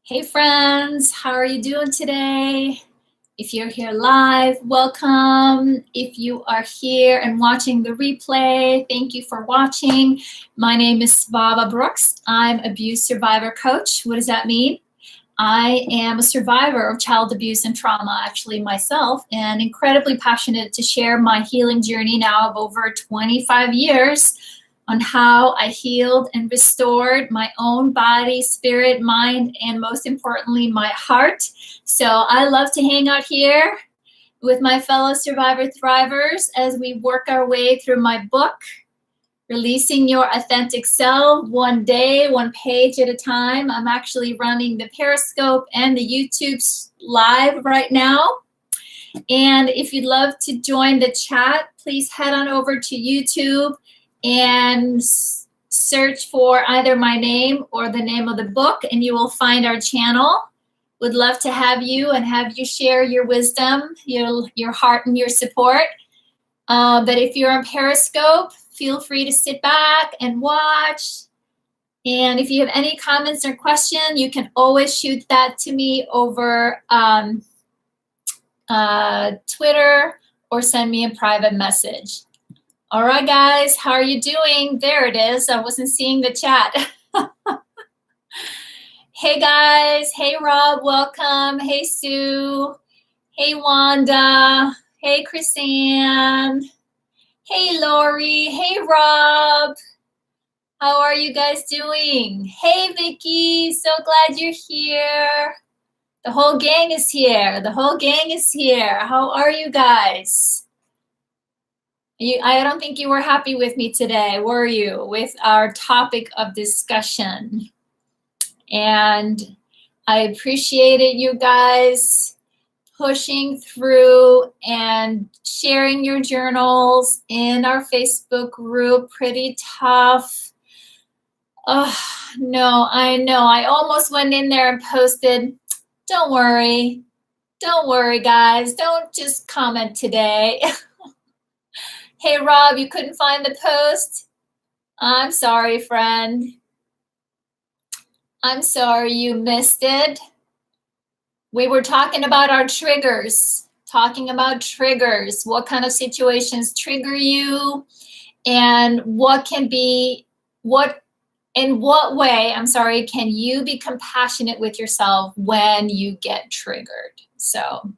Hey friends, how are you doing today? If you're here live, welcome. If you are here and watching the replay, thank you for watching. My name is Svava Brooks. I'm abuse survivor coach. What does that mean? I am a survivor of child abuse and trauma, actually myself, and incredibly passionate to share my healing journey now of over 25 years on how I healed and restored my own body, spirit, mind, and most importantly, my heart. So I love to hang out here with my fellow survivor thrivers as we work our way through my book, Releasing Your Authentic Self, one day, one page at a time. I'm actually running the Periscope and the YouTube live right now. And if you'd love to join the chat, please head on over to YouTube and search for either my name or the name of the book, and you will find our channel. Would love to have you and have you share your wisdom, your heart, and your support. But if you're on Periscope, feel free to sit back and watch. And if you have any comments or questions, you can always shoot that to me over Twitter or send me a private message. All right, guys, how are you doing? There it is. I wasn't seeing the chat. Hey, guys. Hey, Rob. Welcome. Hey, Sue. Hey, Wanda. Hey, Chrisanne. Hey, Lori. Hey, Rob. How are you guys doing? Hey, Vicky. So glad you're here. The whole gang is here. The whole gang is here. How are you guys? I don't think you were happy with me today, were you, with our topic of discussion? And I appreciated you guys pushing through and sharing your journals in our Facebook group. Pretty tough. Oh, no, I know. I almost went in there and posted, don't worry. Don't worry, guys. Don't just comment today. Hey, Rob, you couldn't find the post? I'm sorry, friend. I'm sorry you missed it. We were talking about our triggers, what kind of situations trigger you, and in what way, can you be compassionate with yourself when you get triggered? So,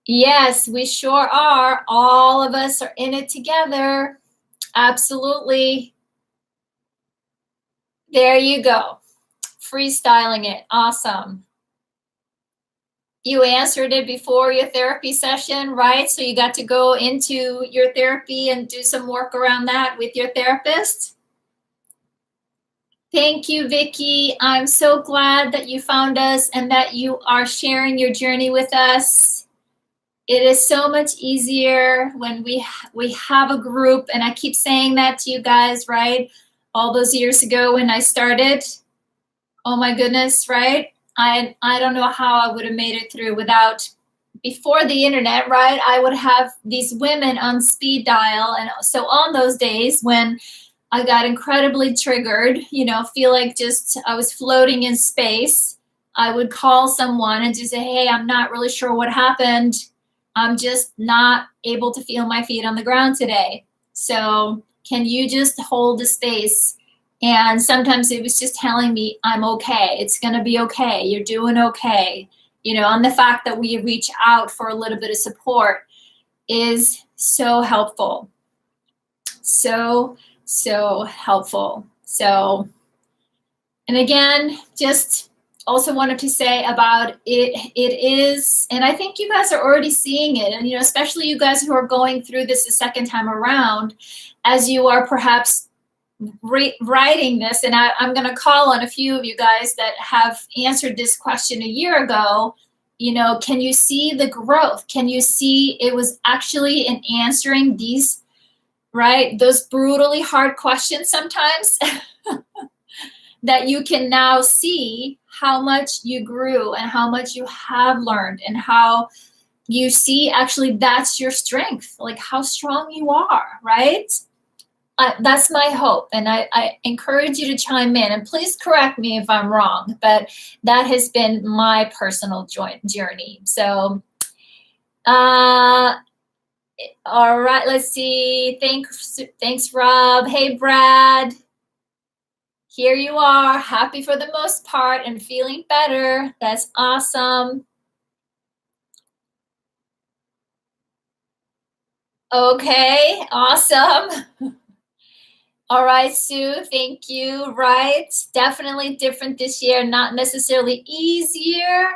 yes, we sure are. All of us are in it together. Absolutely. There you go. Freestyling it. Awesome. You answered it before your therapy session, right? So you got to go into your therapy and do some work around that with your therapist. Thank you, Vicky. I'm so glad that you found us and that you are sharing your journey with us. It is so much easier when we have a group, and I keep saying that to you guys, right? All those years ago when I started, oh my goodness, right? I don't know how I would have made it through before the internet, right? I would have these women on speed dial. And so on those days when I got incredibly triggered, feel like I was floating in space, I would call someone and just say, hey, I'm not really sure what happened. I'm just not able to feel my feet on the ground today. So can you just hold the space? And sometimes it was just telling me, I'm okay. It's going to be okay. You're doing okay. And the fact that we reach out for a little bit of support is so helpful. So helpful. So, and again, just also wanted to say about it is, and I think you guys are already seeing it, and especially you guys who are going through this a second time around, as you are perhaps writing this, and I'm going to call on a few of you guys that have answered this question a year ago. Can you see the growth? Can you see it was actually in answering these, right, those brutally hard questions sometimes that you can now see how much you grew and how much you have learned, and how you see actually that's your strength, like how strong you are, right? that's my hope. And I encourage you to chime in, and please correct me if I'm wrong, but that has been my personal journey. So, all right, let's see. Thanks, Rob. Hey, Brad. Here you are, happy for the most part and feeling better. That's awesome. Okay, awesome. All right, Sue, thank you. Right, definitely different this year, not necessarily easier,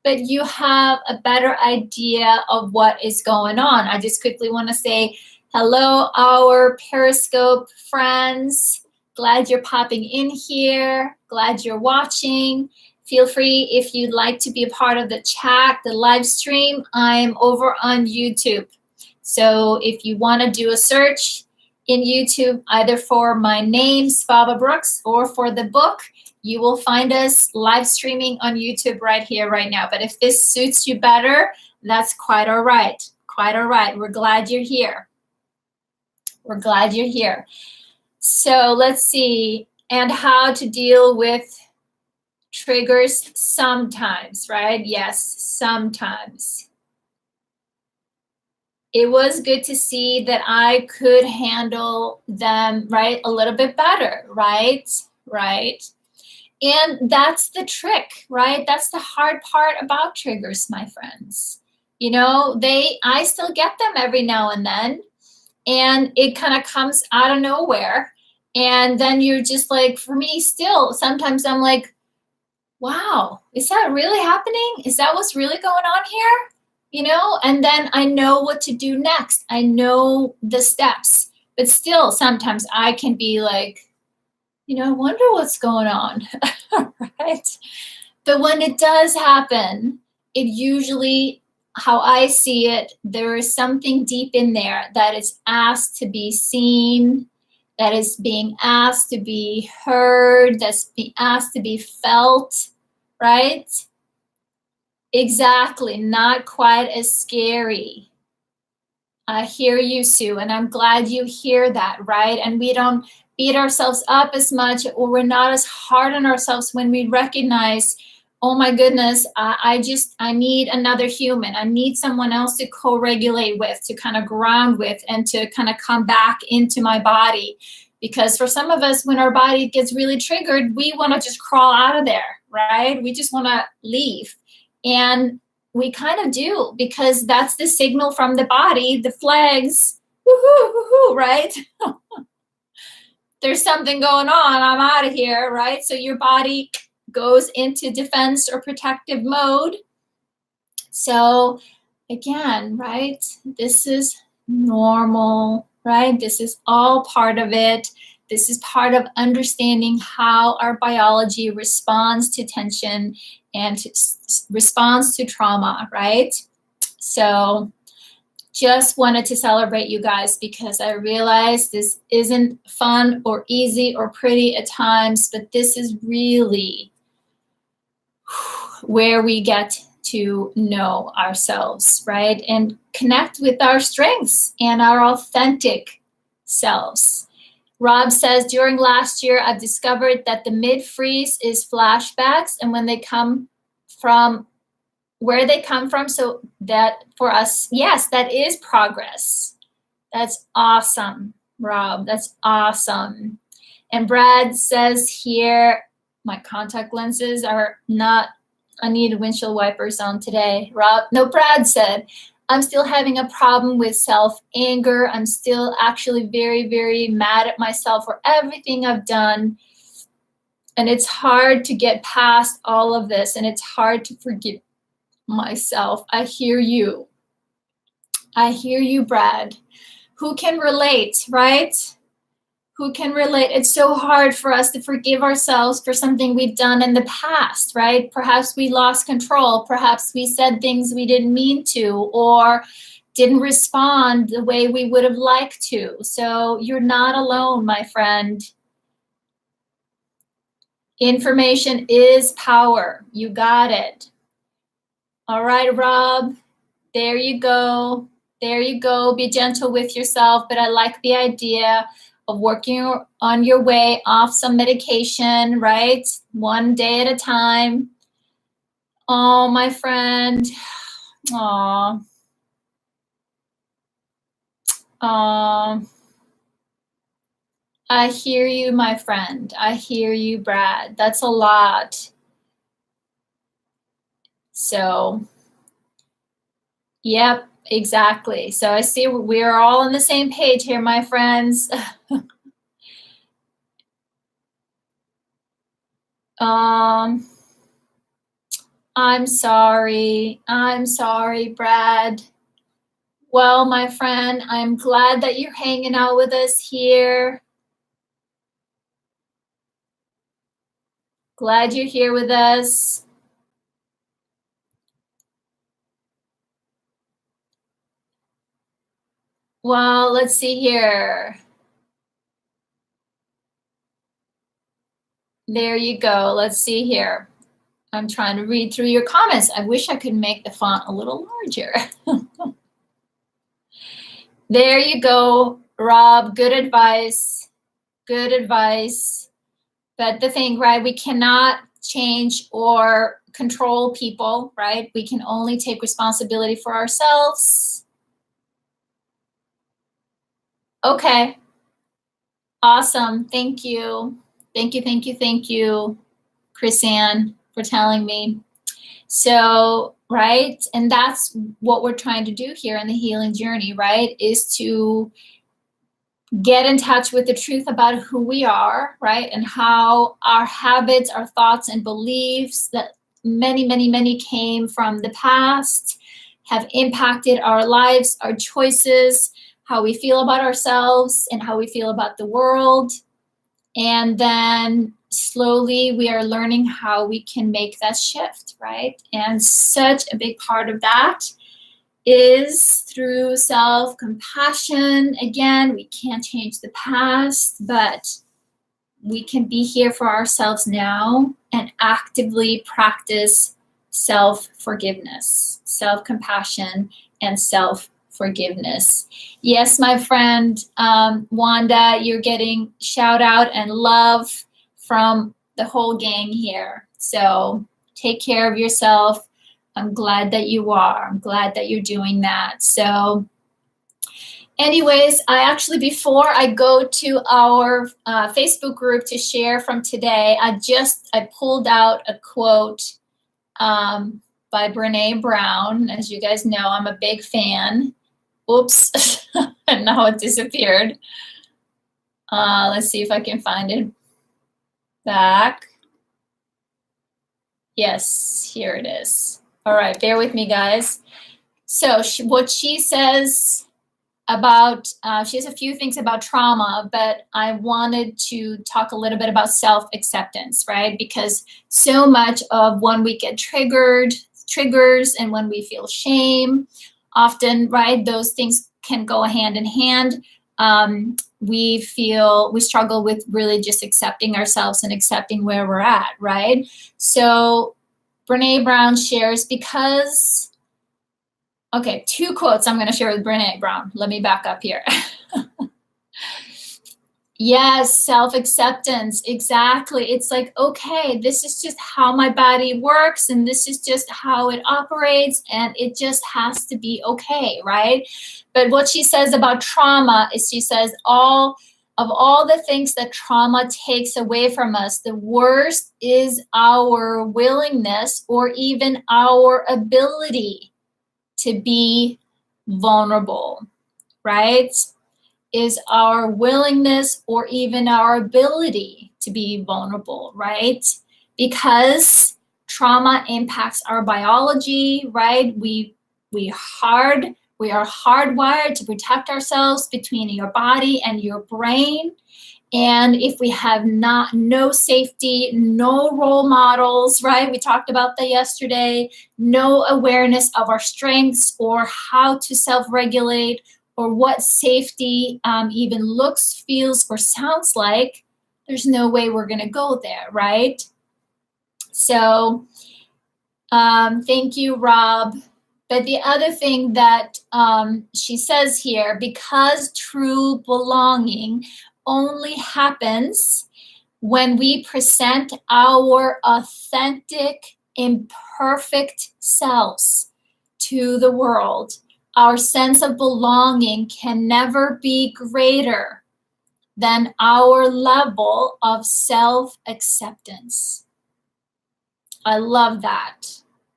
but you have a better idea of what is going on. I just quickly want to say hello, our Periscope friends. Glad you're popping in here. Glad you're watching. Feel free, if you'd like to be a part of the chat, the live stream. I'm over on YouTube. So if you want to do a search in YouTube, either for my name, Svava Brooks, or for the book, you will find us live streaming on YouTube right here, right now. But if this suits you better, that's quite all right. Quite all right. We're glad you're here. We're glad you're here. So let's see. And how to deal with triggers sometimes, right? Yes, sometimes. It was good to see that I could handle them, right, a little bit better, right? Right. And that's the trick, right? That's the hard part about triggers, my friends. You know, I still get them every now and then, and it kind of comes out of nowhere. And then you're just like, for me still, sometimes I'm like, wow, is that really happening? Is that what's really going on here? You know, and then I know what to do next. I know the steps, but still sometimes I can be like, you know, I wonder what's going on, right? But when it does happen, it usually, how I see it, there is something deep in there that is asked to be seen, that is being asked to be heard, that's being asked to be felt, right? Exactly, not quite as scary. I hear you, Sue, and I'm glad you hear that, right? And we don't beat ourselves up as much, or we're not as hard on ourselves when we recognize, oh my goodness, I need another human. I need someone else to co-regulate with, to kind of ground with, and to kind of come back into my body. Because for some of us, when our body gets really triggered, we want to just crawl out of there, right? We just want to leave. And we kind of do, because that's the signal from the body, the flags, woohoo, woohoo, right? There's something going on, I'm out of here, right? So your body goes into defense or protective mode. So again, right, this is normal, right? This is all part of it. This is part of understanding how our biology responds to tension and responds to trauma, right? So just wanted to celebrate you guys, because I realize this isn't fun or easy or pretty at times, but this is really where we get to know ourselves, right? And connect with our strengths and our authentic selves. Rob says, during last year, I've discovered that the mid-freeze is flashbacks, and when they come from, where they come from. So that for us, yes, that is progress. That's awesome, Rob. That's awesome. And Brad says here, my contact lenses are not, I need windshield wipers on today. Rob, no, Brad said, I'm still having a problem with self-anger. I'm still actually very, very mad at myself for everything I've done. And it's hard to get past all of this, and it's hard to forgive myself. I hear you. I hear you, Brad. Who can relate, right? Who can relate? It's so hard for us to forgive ourselves for something we've done in the past, right? Perhaps we lost control. Perhaps we said things we didn't mean to, or didn't respond the way we would have liked to. So you're not alone, my friend. Information is power. You got it. All right, Rob. There you go. There you go. Be gentle with yourself. But I like the idea of working on your way off some medication, right? One day at a time. Oh, my friend. Aw. I hear you, my friend. I hear you, Brad. That's a lot. So, yep, exactly. So I see we are all on the same page here, my friends. I'm sorry. I'm sorry, Brad. Well, my friend, I'm glad that you're hanging out with us here. Glad you're here with us. Well, let's see here. There you go. Let's see here. I'm trying to read through your comments. I wish I could make the font a little larger. There you go, Rob. Good advice. Good advice. But the thing, right, we cannot change or control people, right? We can only take responsibility for ourselves. Okay. Awesome. Thank you. Thank you, thank you, thank you, Chris Ann, for telling me. So, right, and that's what we're trying to do here in the healing journey, right, is to get in touch with the truth about who we are, right, and how our habits, our thoughts, and beliefs that many came from the past have impacted our lives, our choices, how we feel about ourselves, and how we feel about the world. And then slowly we are learning how we can make that shift, right? And such a big part of that is through self-compassion. Again, we can't change the past, but we can be here for ourselves now and actively practice self-forgiveness, self-compassion, and self-forgiveness. Yes, my friend, Wanda, you're getting shout out and love from the whole gang here. So take care of yourself. I'm glad that you are. I'm glad that you're doing that. So anyways, I actually, before I go to our Facebook group to share from today, I pulled out a quote by Brene Brown. As you guys know, I'm a big fan. Oops, and now it disappeared. Let's see if I can find it back. Yes, here it is. All right, bear with me, guys. So what she says about, she has a few things about trauma, but I wanted to talk a little bit about self-acceptance, right? Because so much of when we get triggers and when we feel shame, often, right, those things can go hand in hand. We struggle with really just accepting ourselves and accepting where we're at, right? So Brene Brown shares, because, okay, two quotes I'm going to share with Brene Brown. Let me back up here. Yes, self-acceptance, exactly. It's like, okay, this is just how my body works, and this is just how it operates, and it just has to be okay, right? But what she says about trauma is, she says, all the things that trauma takes away from us, the worst is our willingness or even our ability to be vulnerable, right? Is our willingness or even our ability to be vulnerable, right? Because trauma impacts our biology, right? We are hardwired to protect ourselves between your body and your brain. And if we have no safety, no role models, right? We talked about that yesterday, no awareness of our strengths or how to self-regulate or what safety even looks, feels, or sounds like, there's no way we're gonna go there, right? So thank you, Rob. But the other thing that she says here, because true belonging only happens when we present our authentic, imperfect selves to the world. Our sense of belonging can never be greater than our level of self-acceptance. I love that,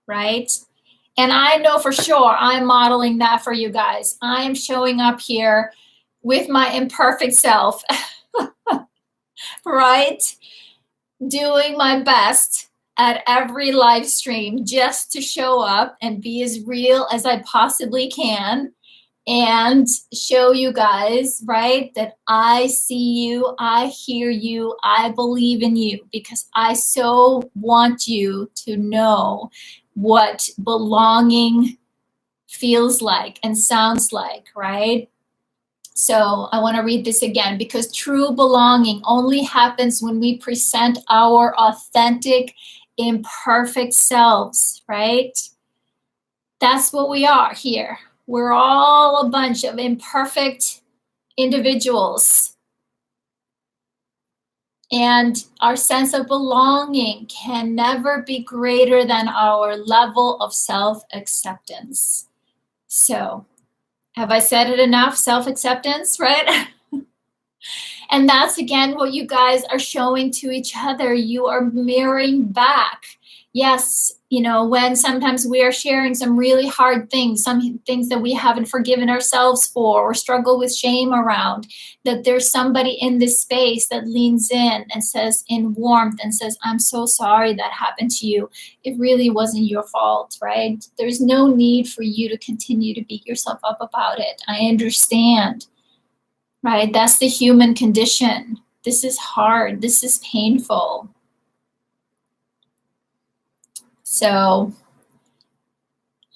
right? And I know for sure I'm modeling that for you guys. I am showing up here with my imperfect self, right? Doing my best at every live stream just to show up and be as real as I possibly can and show you guys, right, that I see you, I hear you, I believe in you, because I so want you to know what belonging feels like and sounds like, right? So I want to read this again, because true belonging only happens when we present our authentic, imperfect selves, right? That's what we are here. We're all a bunch of imperfect individuals. And our sense of belonging can never be greater than our level of self-acceptance. So, have I said it enough? Self-acceptance, right? And that's, again, what you guys are showing to each other. You are mirroring back. Yes, you know, when sometimes we are sharing some really hard things, some things that we haven't forgiven ourselves for or struggle with shame around, that there's somebody in this space that leans in and says, in warmth, and says, I'm so sorry that happened to you. It really wasn't your fault, right? There's no need for you to continue to beat yourself up about it. I understand. Right? That's the human condition. This is hard. This is painful. So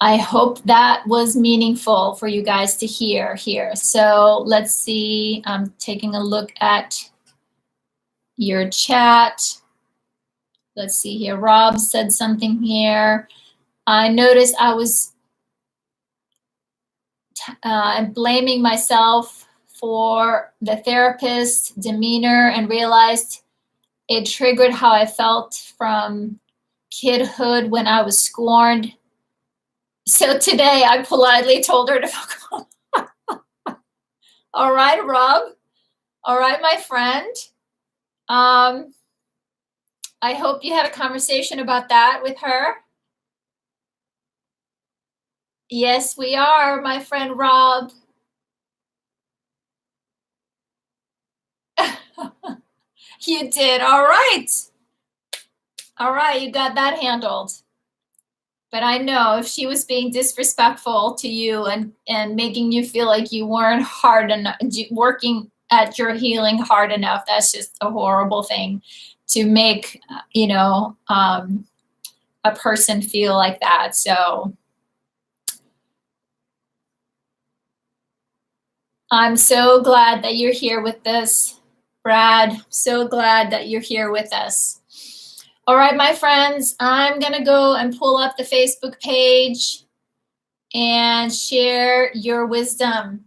I hope that was meaningful for you guys to hear here. So let's see. I'm taking a look at your chat. Let's see here. Rob said something here. I noticed I was blaming myself for the therapist's demeanor and realized it triggered how I felt from kidhood when I was scorned. So today I politely told her to fuck off. All right, Rob. All right, my friend. I hope you had a conversation about that with her. Yes, we are, my friend Rob. You did. All right. All right, you got that handled. But I know if she was being disrespectful to you and making you feel like you weren't hard enough, working at your healing hard enough, that's just a horrible thing to make, you know, a person feel like that. So I'm so glad that you're here with us, Brad. So glad that you're here with us. All right, my friends, I'm going to go and pull up the Facebook page and share your wisdom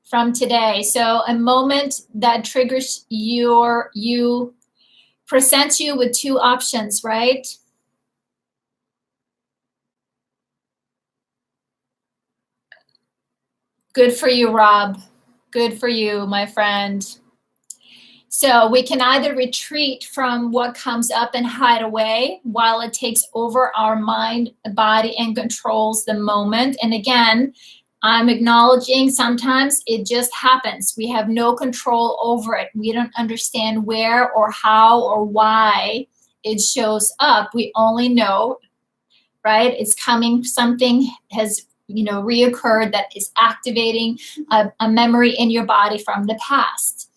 from today. So a moment that triggers you presents you with two options, right? Good for you, Rob. Good for you, my friend. So we can either retreat from what comes up and hide away while it takes over our mind, body, and controls the moment. And again, I'm acknowledging sometimes it just happens. We have no control over it. We don't understand where or how or why it shows up. We only know, right? It's coming, something has, you know, reoccurred that is activating a memory in your body from the past.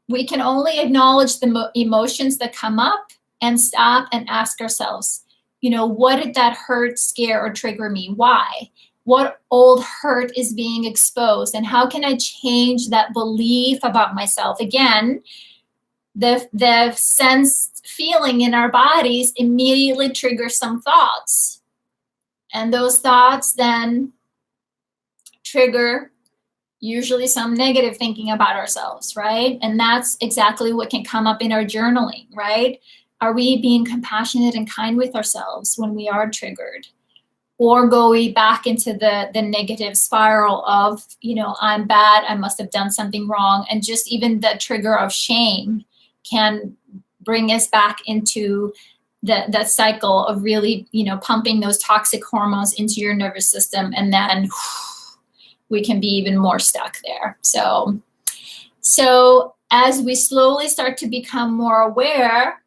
We can only acknowledge the emotions that come up and stop and ask ourselves, you know, what did that hurt, scare, or trigger me? Why? What old hurt is being exposed? And how can I change that belief about myself? Again, the sense feeling in our bodies immediately triggers some thoughts. And those thoughts then trigger usually some negative thinking about ourselves, right? And that's exactly what can come up in our journaling, right? Are we being compassionate and kind with ourselves when we are triggered? Or go we back into the negative spiral of, you know, I'm bad, I must have done something wrong. And just even the trigger of shame can bring us back into that cycle of really, you know, pumping those toxic hormones into your nervous system. And then we can be even more stuck there. So as we slowly start to become more aware,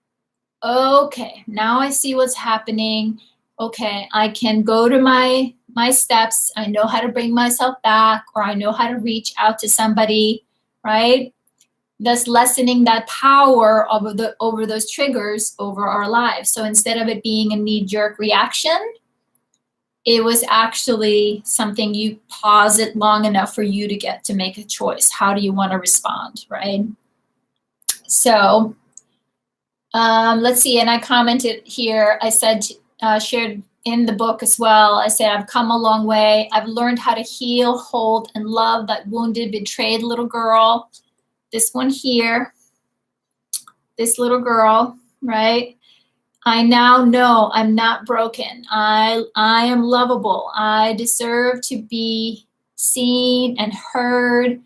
okay, now I see what's happening. Okay, I can go to my steps. I know how to bring myself back, or I know how to reach out to somebody, right? Thus lessening that power over those triggers over our lives. So instead of it being a knee-jerk reaction, it was actually something you pause it long enough for you to get to make a choice. How do you want to respond, right? So let's see, and I commented here, I said, shared in the book as well, I said, I've come a long way. I've learned how to heal, hold, and love that wounded, betrayed little girl. This one here, this little girl, right? I now know I'm not broken. I am lovable. I deserve to be seen and heard.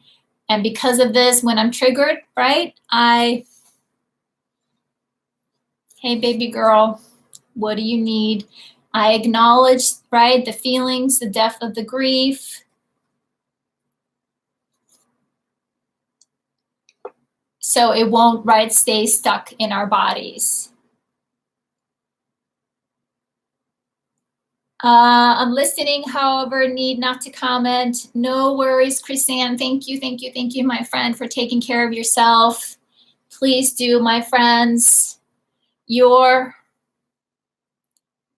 And because of this, when I'm triggered, right, hey, baby girl, what do you need? I acknowledge, right, the feelings, the depth of the grief. So it won't, right, stay stuck in our bodies. I'm listening, however, need not to comment. No worries, Chrisanne. Thank you, my friend, for taking care of yourself. Please do, my friends.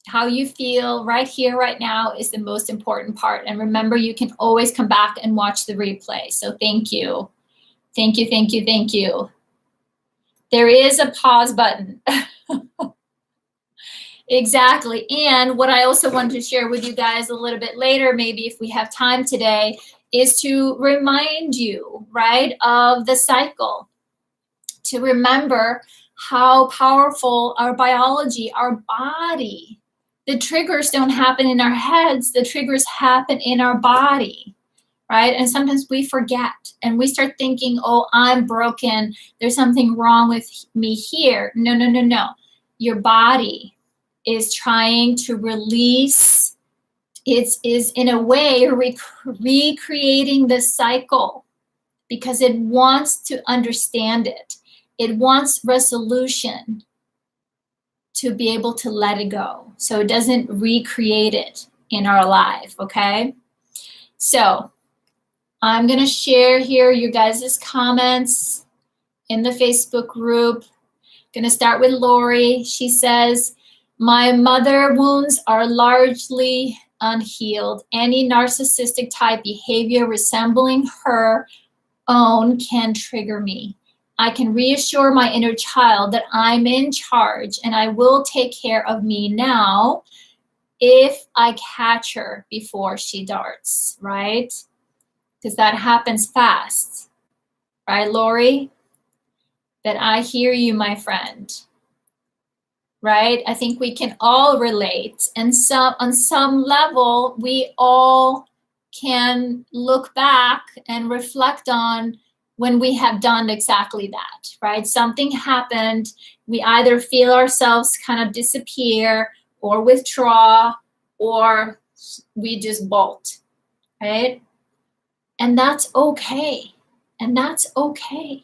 How you feel right here, right now is the most important part. And remember, you can always come back and watch the replay. So thank you. Thank you. There is a pause button. Exactly. And what I also wanted to share with you guys a little bit later, maybe if we have time today, is to remind you, right, of the cycle. To remember how powerful our biology, our body, the triggers don't happen in our heads, the triggers happen in our body, right? And sometimes we forget and we start thinking, oh, I'm broken. There's something wrong with me here. No. Your body is trying to release, it is in a way recreating the cycle because it wants to understand it. It wants resolution to be able to let it go. So it doesn't recreate it in our life, okay? So I'm gonna share here you guys' comments in the Facebook group. Gonna start with Lori. She says, my mother wounds are largely unhealed. Any narcissistic type behavior resembling her own can trigger me. I can reassure my inner child that I'm in charge and I will take care of me now if I catch her before she darts, right? Because that happens fast, right, Lori? That I hear you, my friend. Right? I think we can all relate. And on some level, we all can look back and reflect on when we have done exactly that, right? Something happened. We either feel ourselves kind of disappear or withdraw, or we just bolt, right? And that's okay. And that's okay,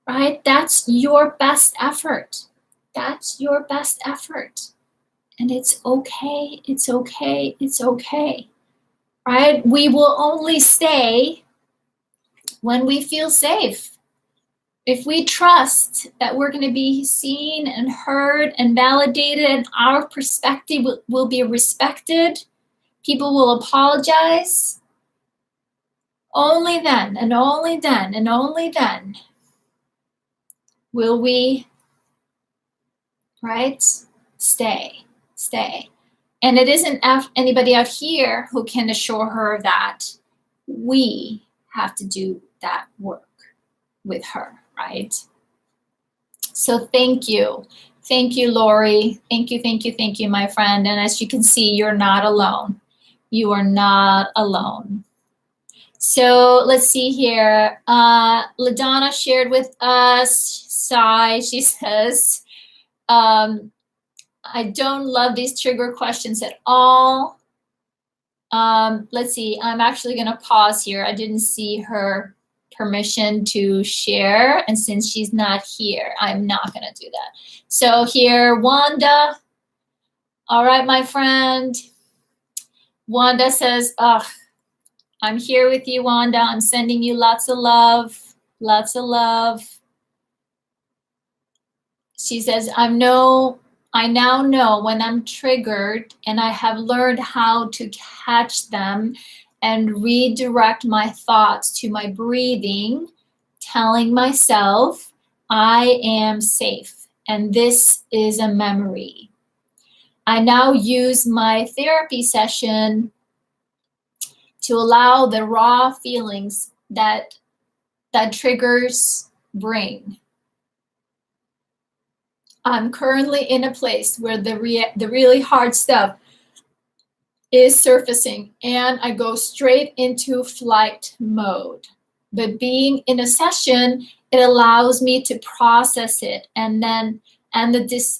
right? That's your best effort. That's your best effort. And it's okay, it's okay, it's okay, right? We will only stay when we feel safe. If we trust that we're going to be seen and heard and validated and our perspective will be respected, people will apologize, only then and only then and only then will we, right, stay. And it isn't anybody out here who can assure her that. We have to do that work with her, right? So thank you. Thank you, Lori. Thank you, thank you, thank you, my friend. And as you can see, you're not alone. You are not alone. So let's see here. LaDonna shared with us, sigh, she says, I don't love these trigger questions at all. Let's see, I'm actually gonna pause here. I didn't see her permission to share, and since she's not here, I'm not gonna do that. So here, Wanda. All right, my friend. Wanda says, ugh, I'm here with you, Wanda. I'm sending you lots of love, lots of love. She says, I now know when I'm triggered, and I have learned how to catch them and redirect my thoughts to my breathing, telling myself I am safe, and this is a memory. I now use my therapy session to allow the raw feelings that triggers bring. I'm currently in a place where the really hard stuff is surfacing, and I go straight into flight mode. But being in a session, it allows me to process it, and the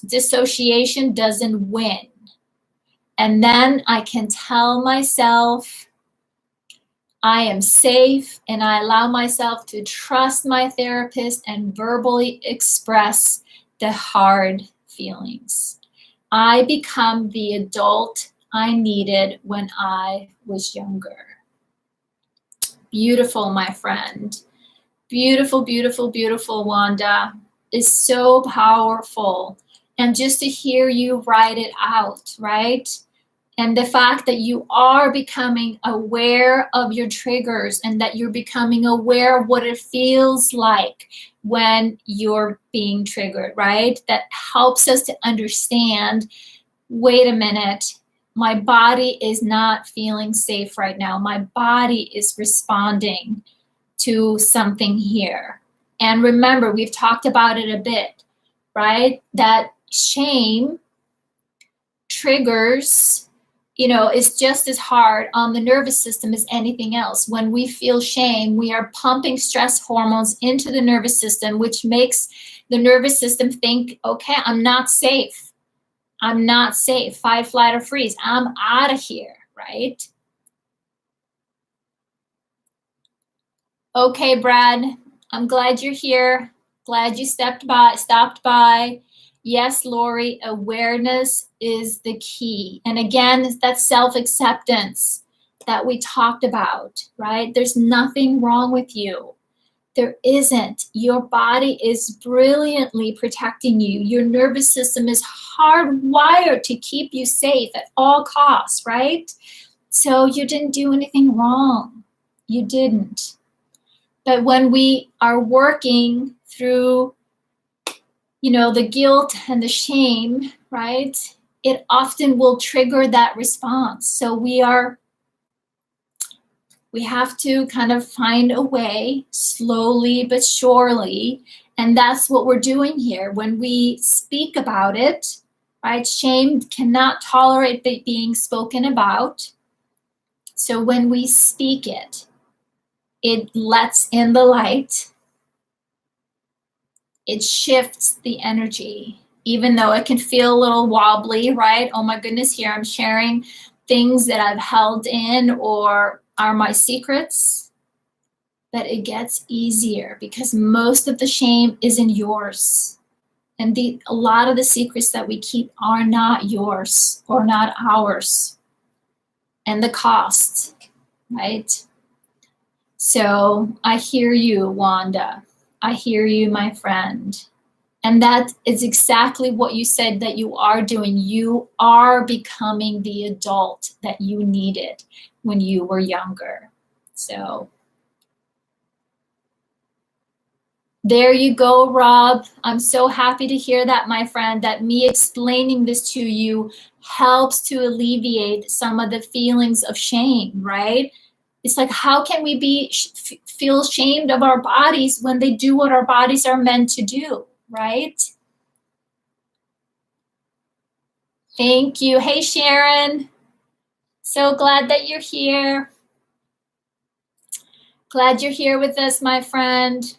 dissociation doesn't win. And then I can tell myself I am safe, and I allow myself to trust my therapist and verbally express the hard feelings. I become the adult I needed when I was younger. Beautiful, my friend. Beautiful, beautiful, beautiful, Wanda. Is so powerful. And just to hear you write it out, right? And the fact that you are becoming aware of your triggers, and that you're becoming aware of what it feels like when you're being triggered, right? That helps us to understand, wait a minute, my body is not feeling safe right now. My body is responding to something here. And remember, we've talked about it a bit, right? That shame triggers, is just as hard on the nervous system as anything else. When we feel shame, we are pumping stress hormones into the nervous system, which makes the nervous system think, okay, I'm not safe. I'm not safe. Fight, flight, or freeze. I'm out of here, right? Okay, Brad, I'm glad you're here. Glad you stopped by. Yes, Lori, awareness is the key. And again, that's self-acceptance that we talked about, right? There's nothing wrong with you. There isn't. Your body is brilliantly protecting you. Your nervous system is hardwired to keep you safe at all costs, right? So you didn't do anything wrong. You didn't. But when we are working through the guilt and the shame, right? It often will trigger that response. So we have to kind of find a way, slowly but surely. And that's what we're doing here. When we speak about it, right? Shame cannot tolerate being spoken about. So when we speak it, it lets in the light. It shifts the energy, even though it can feel a little wobbly, right? Oh my goodness, here I'm sharing things that I've held in or are my secrets. But it gets easier because most of the shame isn't yours. And a lot of the secrets that we keep are not yours or not ours. And the cost, right? So I hear you, Wanda. I hear you, my friend. And that is exactly what you said that you are doing. You are becoming the adult that you needed when you were younger. So there you go, Rob. I'm so happy to hear that, my friend, that me explaining this to you helps to alleviate some of the feelings of shame, right? It's like, how can we feel ashamed of our bodies when they do what our bodies are meant to do, right? Thank you. Hey, Sharon. So glad that you're here. Glad you're here with us, my friend.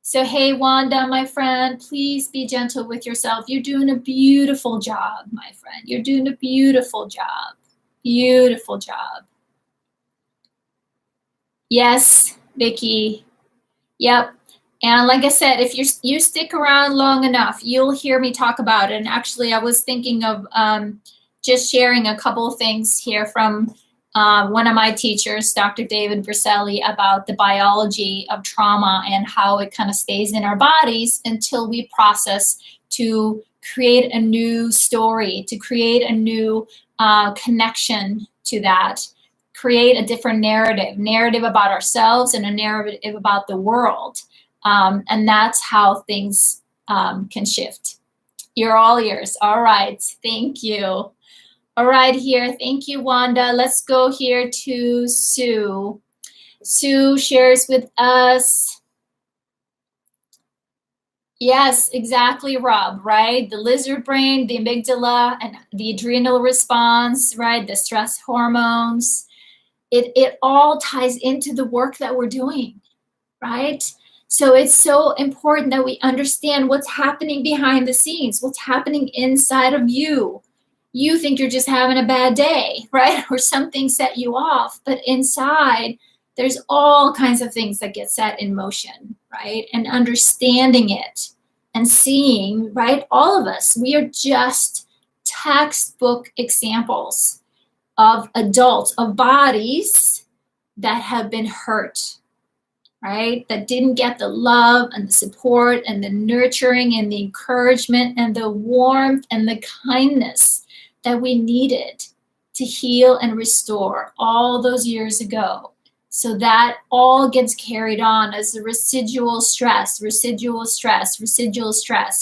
So, hey, Wanda, my friend, please be gentle with yourself. You're doing a beautiful job, my friend. You're doing a beautiful job. Beautiful job. Yes, Vicky. Yep. And like I said, if you stick around long enough, you'll hear me talk about it. And actually, I was thinking of just sharing a couple of things here from one of my teachers, Dr. David Briselli, about the biology of trauma and how it kind of stays in our bodies until we process to create a new story, to create a new connection to that, create a different narrative about ourselves and a narrative about the world. And that's how things can shift. You're all ears. All right. Thank you. All right, here. Thank you, Wanda. Let's go here to Sue. Sue shares with us. Yes, exactly, Rob, right? The lizard brain, the amygdala, and the adrenal response, right? The stress hormones. It all ties into the work that we're doing, right? So it's so important that we understand what's happening behind the scenes, what's happening inside of you. You think you're just having a bad day, right? Or something set you off, but inside there's all kinds of things that get set in motion, right? And understanding it and seeing, right? All of us, we are just textbook examples of adults, of bodies that have been hurt, right? That didn't get the love and the support and the nurturing and the encouragement and the warmth and the kindness that we needed to heal and restore all those years ago. So that all gets carried on as the residual stress,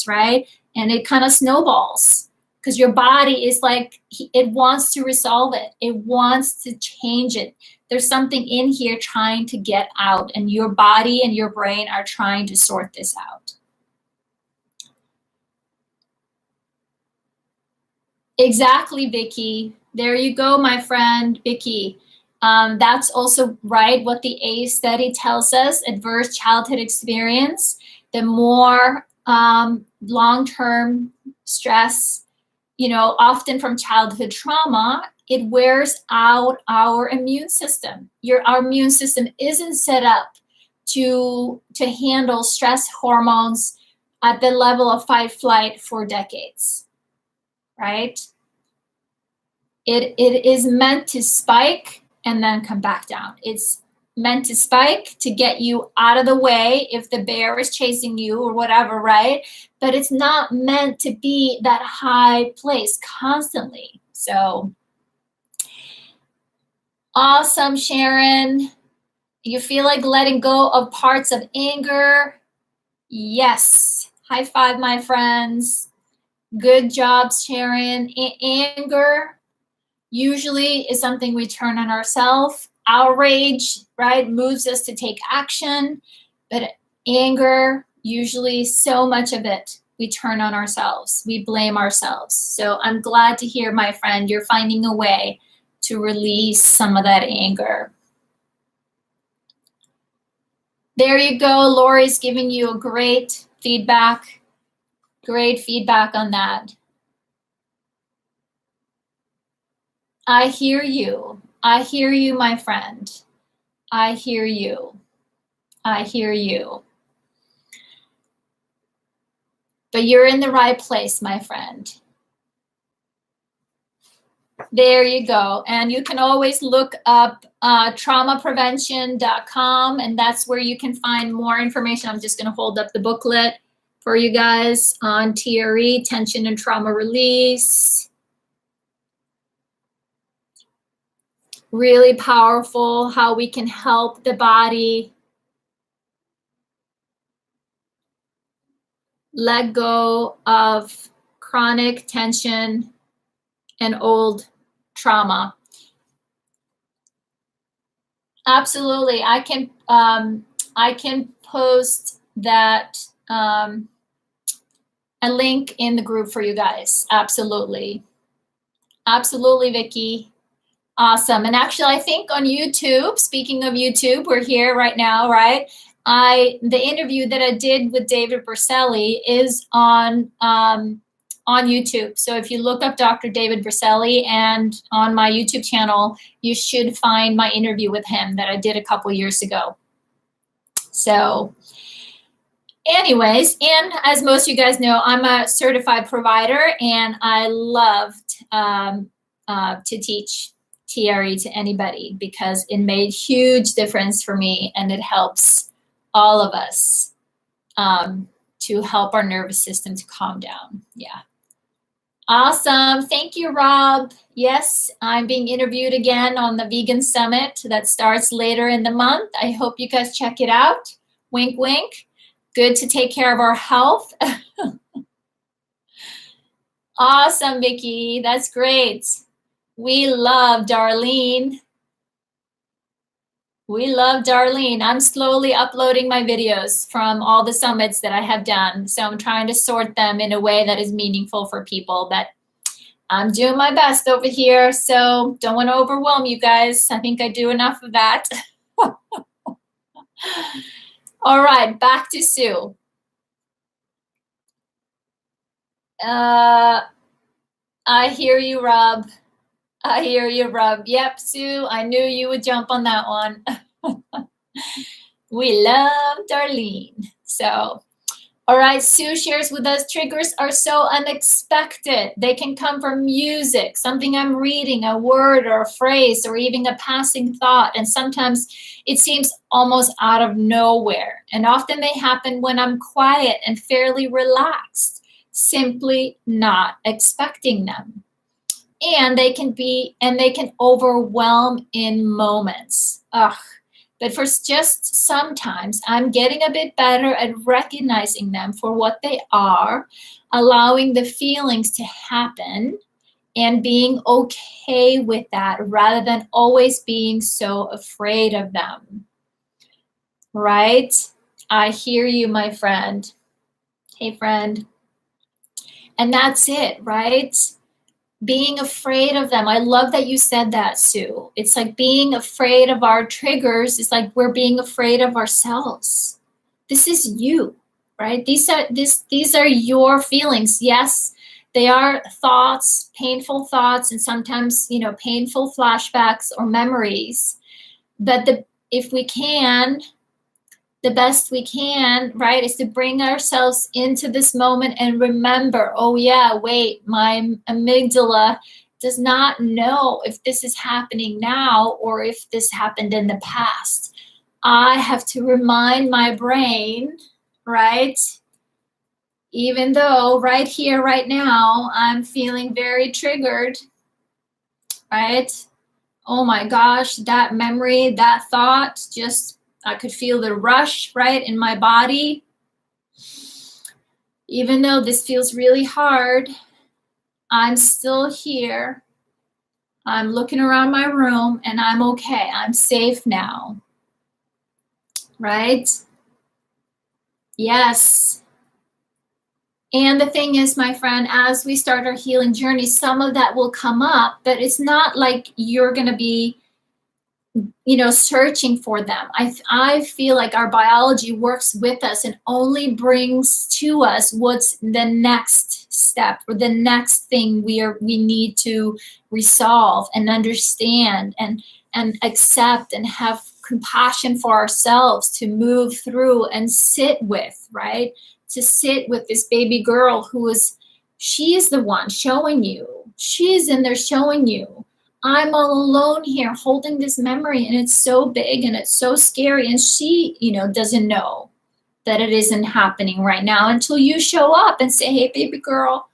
right? And it kind of snowballs because your body is like, it wants to resolve it. It wants to change it. There's something in here trying to get out, and your body and your brain are trying to sort this out. Exactly, Vicky. There you go, my friend, Vicky. That's also right what the ACE study tells us, adverse childhood experience. The more long-term stress, often from childhood trauma, it wears out our immune system. Our immune system isn't set up to handle stress hormones at the level of fight flight for decades, right? It is meant to spike and then come back down. It's meant to spike to get you out of the way if the bear is chasing you or whatever, right? But it's not meant to be that high place constantly. So awesome, Sharon. You feel like letting go of parts of anger? Yes. High five, my friends. Good job, Sharon. Anger usually is something we turn on ourselves. Outrage, right, moves us to take action. But anger, usually so much of it, we turn on ourselves. We blame ourselves. So I'm glad to hear, my friend, you're finding a way to release some of that anger. There you go. Lori's giving you a great feedback. Great feedback on that. I hear you. I hear you, my friend. I hear you. I hear you. But you're in the right place, my friend. There you go. And you can always look up traumaprevention.com, and that's where you can find more information. I'm just going to hold up the booklet for you guys on TRE, tension and trauma release. Really powerful how we can help the body let go of chronic tension and old trauma. Absolutely. I can post that, a link in the group for you guys. Absolutely. Absolutely, Vicky. Awesome. And actually, I think on YouTube, speaking of YouTube, we're here right now, right? The interview that I did with David Berselli is on YouTube. So if you look up Dr. David Berselli and on my YouTube channel, you should find my interview with him that I did a couple years ago. So anyways, and as most of you guys know, I'm a certified provider, and I loved to teach TRE to anybody because it made huge difference for me, and it helps all of us to help our nervous system to calm down. Yeah. Awesome. Thank you, Rob. Yes, I'm being interviewed again on the Vegan Summit that starts later in the month. I hope you guys check it out. Wink, wink. Good to take care of our health. Awesome, Vicky. That's great. We love Darlene. We love Darlene. I'm slowly uploading my videos from all the summits that I have done. So I'm trying to sort them in a way that is meaningful for people, but I'm doing my best over here. So don't want to overwhelm you guys. I think I do enough of that. All right, back to Sue. I hear you, Rob. I hear you, Rob. Yep, Sue, I knew you would jump on that one. We love Darlene. So, all right, Sue shares with us, triggers are so unexpected. They can come from music, something I'm reading, a word or a phrase, or even a passing thought. And sometimes it seems almost out of nowhere. And often they happen when I'm quiet and fairly relaxed, simply not expecting them. And they can overwhelm in moments. Ugh. But for just sometimes, I'm getting a bit better at recognizing them for what they are, allowing the feelings to happen, and being okay with that rather than always being so afraid of them. Right? I hear you, my friend. Hey, friend. And that's it, right? Being afraid of them. I love that you said that, Sue. It's like being afraid of our triggers. It's like we're being afraid of ourselves. This is you, right? These are your feelings. Yes, they are thoughts, painful thoughts, and sometimes, painful flashbacks or memories. But if we can, the best we can, right, is to bring ourselves into this moment and remember, oh yeah, wait, my amygdala does not know if this is happening now or if this happened in the past. I have to remind my brain, right, even though right here, right now, I'm feeling very triggered, right? Oh my gosh, that memory, that thought, I could feel the rush, right, in my body. Even though this feels really hard, I'm still here. I'm looking around my room and I'm okay. I'm safe now, right? Yes. And the thing is, my friend, as we start our healing journey, some of that will come up, but it's not like you're going to be searching for them. I feel like our biology works with us and only brings to us what's the next step or the next thing we need to resolve and understand and accept and have compassion for ourselves to move through and sit with, right? To sit with this baby girl she is the one showing you. She's in there showing you. I'm all alone here holding this memory, and it's so big and it's so scary. And she, doesn't know that it isn't happening right now until you show up and say, hey, baby girl,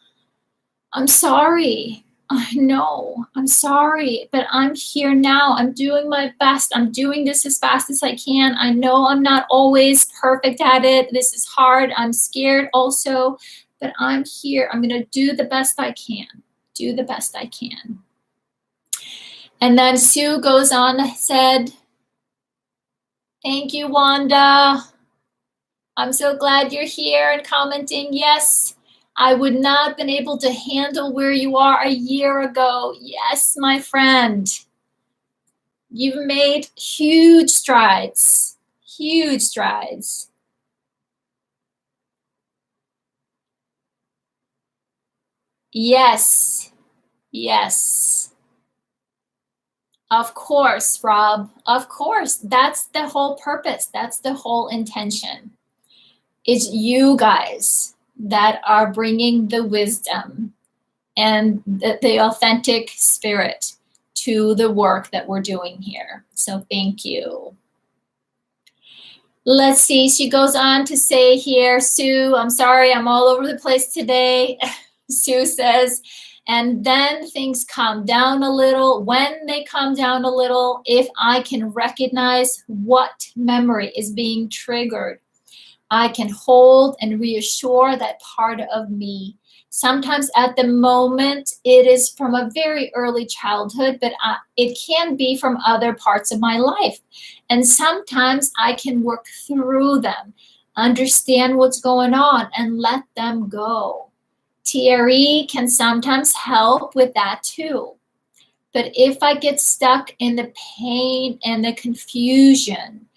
I'm sorry. I know, I'm sorry, but I'm here now. I'm doing my best. I'm doing this as fast as I can. I know I'm not always perfect at it. This is hard. I'm scared also, but I'm here. I'm going to do the best I can. Do the best I can. And then Sue goes on, said, Thank you, Wanda. I'm so glad you're here and commenting. Yes, I would not have been able to handle where you are a year ago. Yes, my friend. You've made huge strides. Huge strides. Yes. Yes. Of course, Rob. Of course. That's the whole purpose. That's the whole intention. It's you guys that are bringing the wisdom and the authentic spirit to the work that we're doing here. So thank you. Let's see, she goes on to say here, Sue, I'm sorry, I'm all over the place today. Sue says, and then things calm down a little. When they calm down a little, if I can recognize what memory is being triggered, I can hold and reassure that part of me. Sometimes at the moment, it is from a very early childhood, but it can be from other parts of my life. And sometimes I can work through them, understand what's going on, and let them go. TRE can sometimes help with that too. But if I get stuck in the pain and the confusion,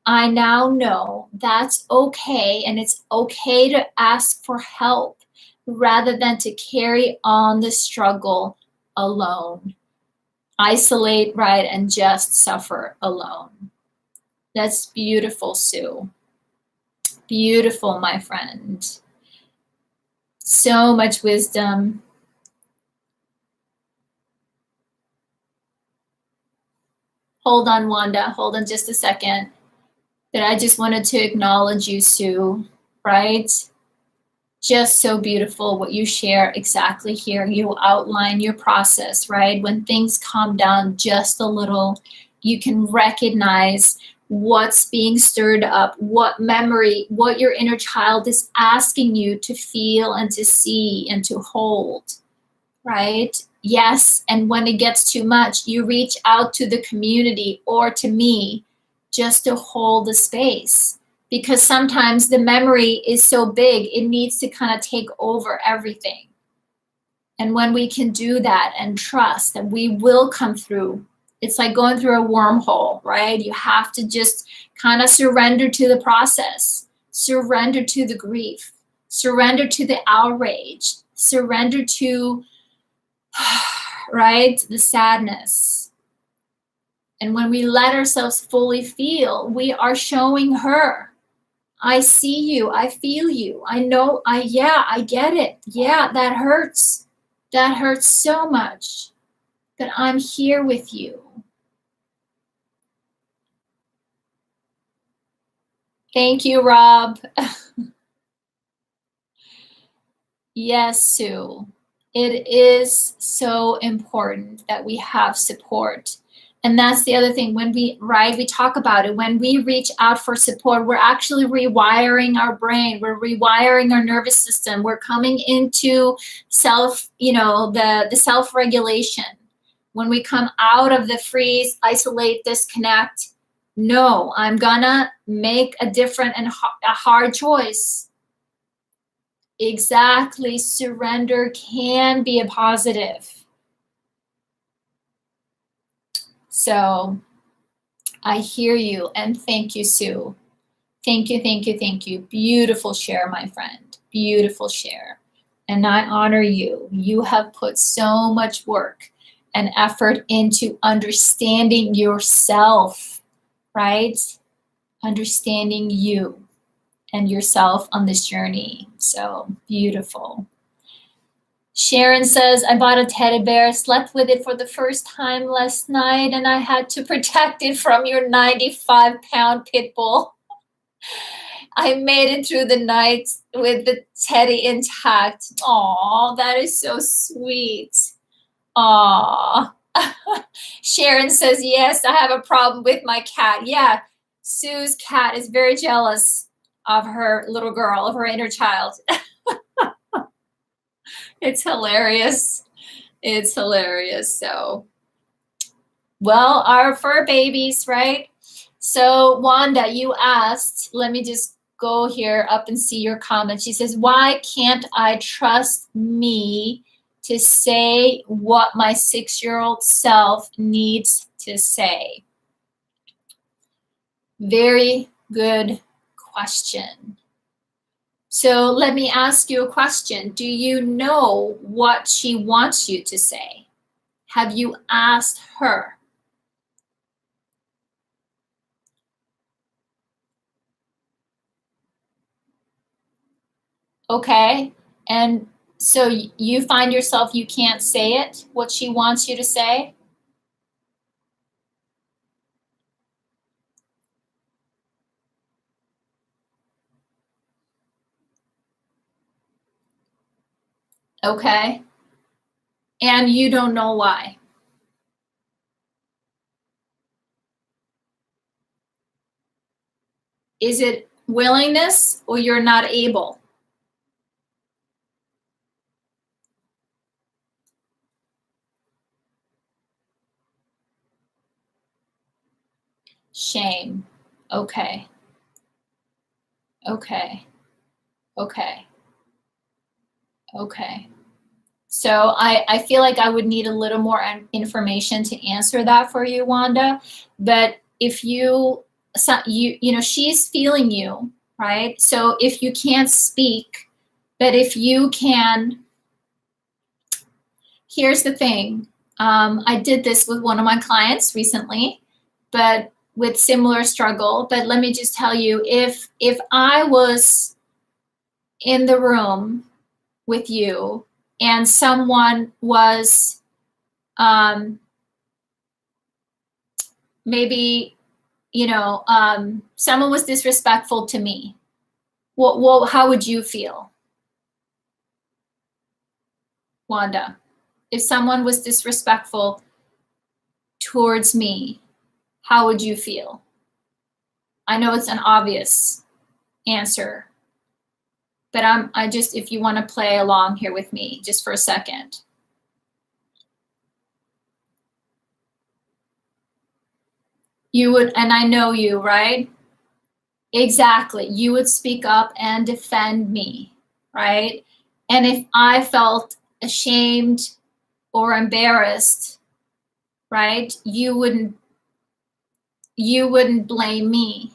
I now know that's okay, and it's okay to ask for help rather than to carry on the struggle alone. Isolate, right, and just suffer alone. That's beautiful, Sue. Beautiful, my friend. So much wisdom. Hold on, Wanda. Hold on just a second. But I just wanted to acknowledge you, Sue, right? Just so beautiful what you share exactly here. You outline your process, right? When things calm down just a little, you can recognize what's being stirred up, what memory, what your inner child is asking you to feel and to see and to hold, right? Yes, and when it gets too much, you reach out to the community or to me just to hold the space. Because sometimes the memory is so big, it needs to kind of take over everything. And when we can do that and trust that we will come through, it's like going through a wormhole, right? You have to just kind of surrender to the process, surrender to the grief, surrender to the outrage, surrender to, right, the sadness. And when we let ourselves fully feel, we are showing her, I see you, I feel you, I know, I get it. Yeah, that hurts. That hurts so much. But I'm here with you. Thank you, Rob. Yes, Sue. It is so important that we have support. And that's the other thing. When we talk about it, when we reach out for support, we're actually rewiring our brain. We're rewiring our nervous system. We're coming into the self-regulation. When we come out of the freeze, isolate, disconnect, no, I'm gonna make a different and a hard choice. Exactly, surrender can be a positive. So I hear you, and thank you, Sue. Thank you, thank you, thank you. Beautiful share, my friend. Beautiful share. And I honor you. You have put so much work and effort into understanding yourself, right? Understanding you and yourself on this journey. So beautiful. Sharon says, I bought a teddy bear, slept with it for the first time last night, and I had to protect it from your 95-pound pit bull. I made it through the night with the teddy intact. Aw, that is so sweet. Aw. Sharon says, yes, I have a problem with my cat. Yeah, Sue's cat is very jealous of her little girl, of her inner child. It's hilarious. It's hilarious. So, well, our fur babies, right? So Wanda, you asked, let me just go here up and see your comment. She says, why can't I trust me to say what my 6-year-old self needs to say? Very good question. So let me ask you a question. Do you know what she wants you to say? Have you asked her? Okay. And so you find yourself, you can't say it, what she wants you to say? Okay. And you don't know why. Is it willingness or you're not able? Shame. Okay. Okay. Okay. Okay. So I feel like I would need a little more information to answer that for you, Wanda. But if you know, she's feeling you, right? So if you can't speak, but if you can, here's the thing. I did this with one of my clients recently, but with similar struggle. But let me just tell you, if I was in the room with you and someone was maybe, you know, someone was disrespectful to me, how would you feel, Wanda? If someone was disrespectful towards me, how would you feel? I know it's an obvious answer, but I just, if you want to play along here with me just for a second. You would, and I know you, right? Exactly. You would speak up and defend me, right? And if I felt ashamed or embarrassed, right, you wouldn't blame me,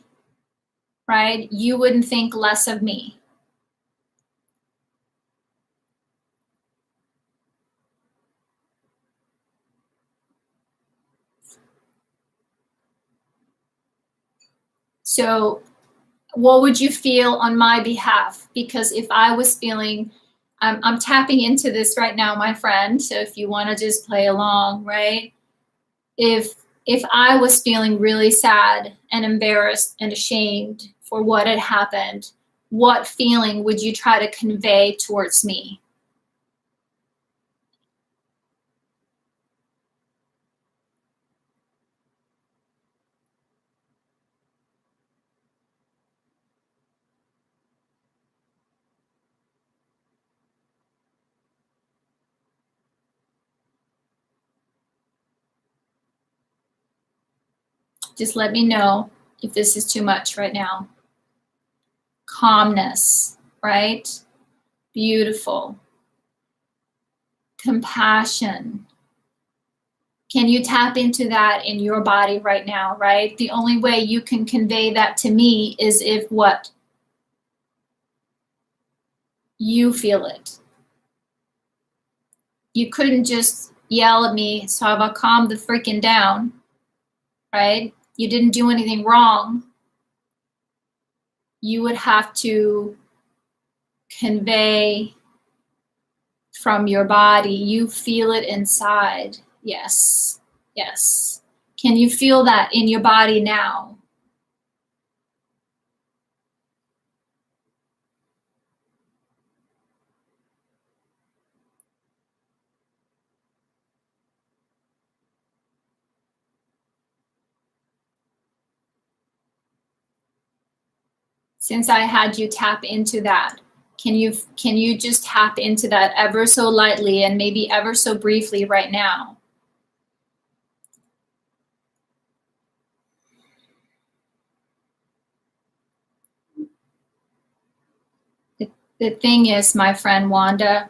right? You wouldn't think less of me. So what would you feel on my behalf? Because if I was feeling, I'm tapping into this right now, my friend. So if you want to just play along, right? If I was feeling really sad and embarrassed and ashamed for what had happened, what feeling would you try to convey towards me? Just let me know if this is too much right now. Calmness, right? Beautiful. Compassion. Can you tap into that in your body right now, right? The only way you can convey that to me is if what? You feel it. You couldn't just yell at me, Svava, calm the freaking down, right? You didn't do anything wrong. You would have to convey from your body. You feel it inside. Yes, yes. Can you feel that in your body now? Since I had you tap into that, can you just tap into that ever so lightly and maybe ever so briefly right now? The thing is, my friend Wanda,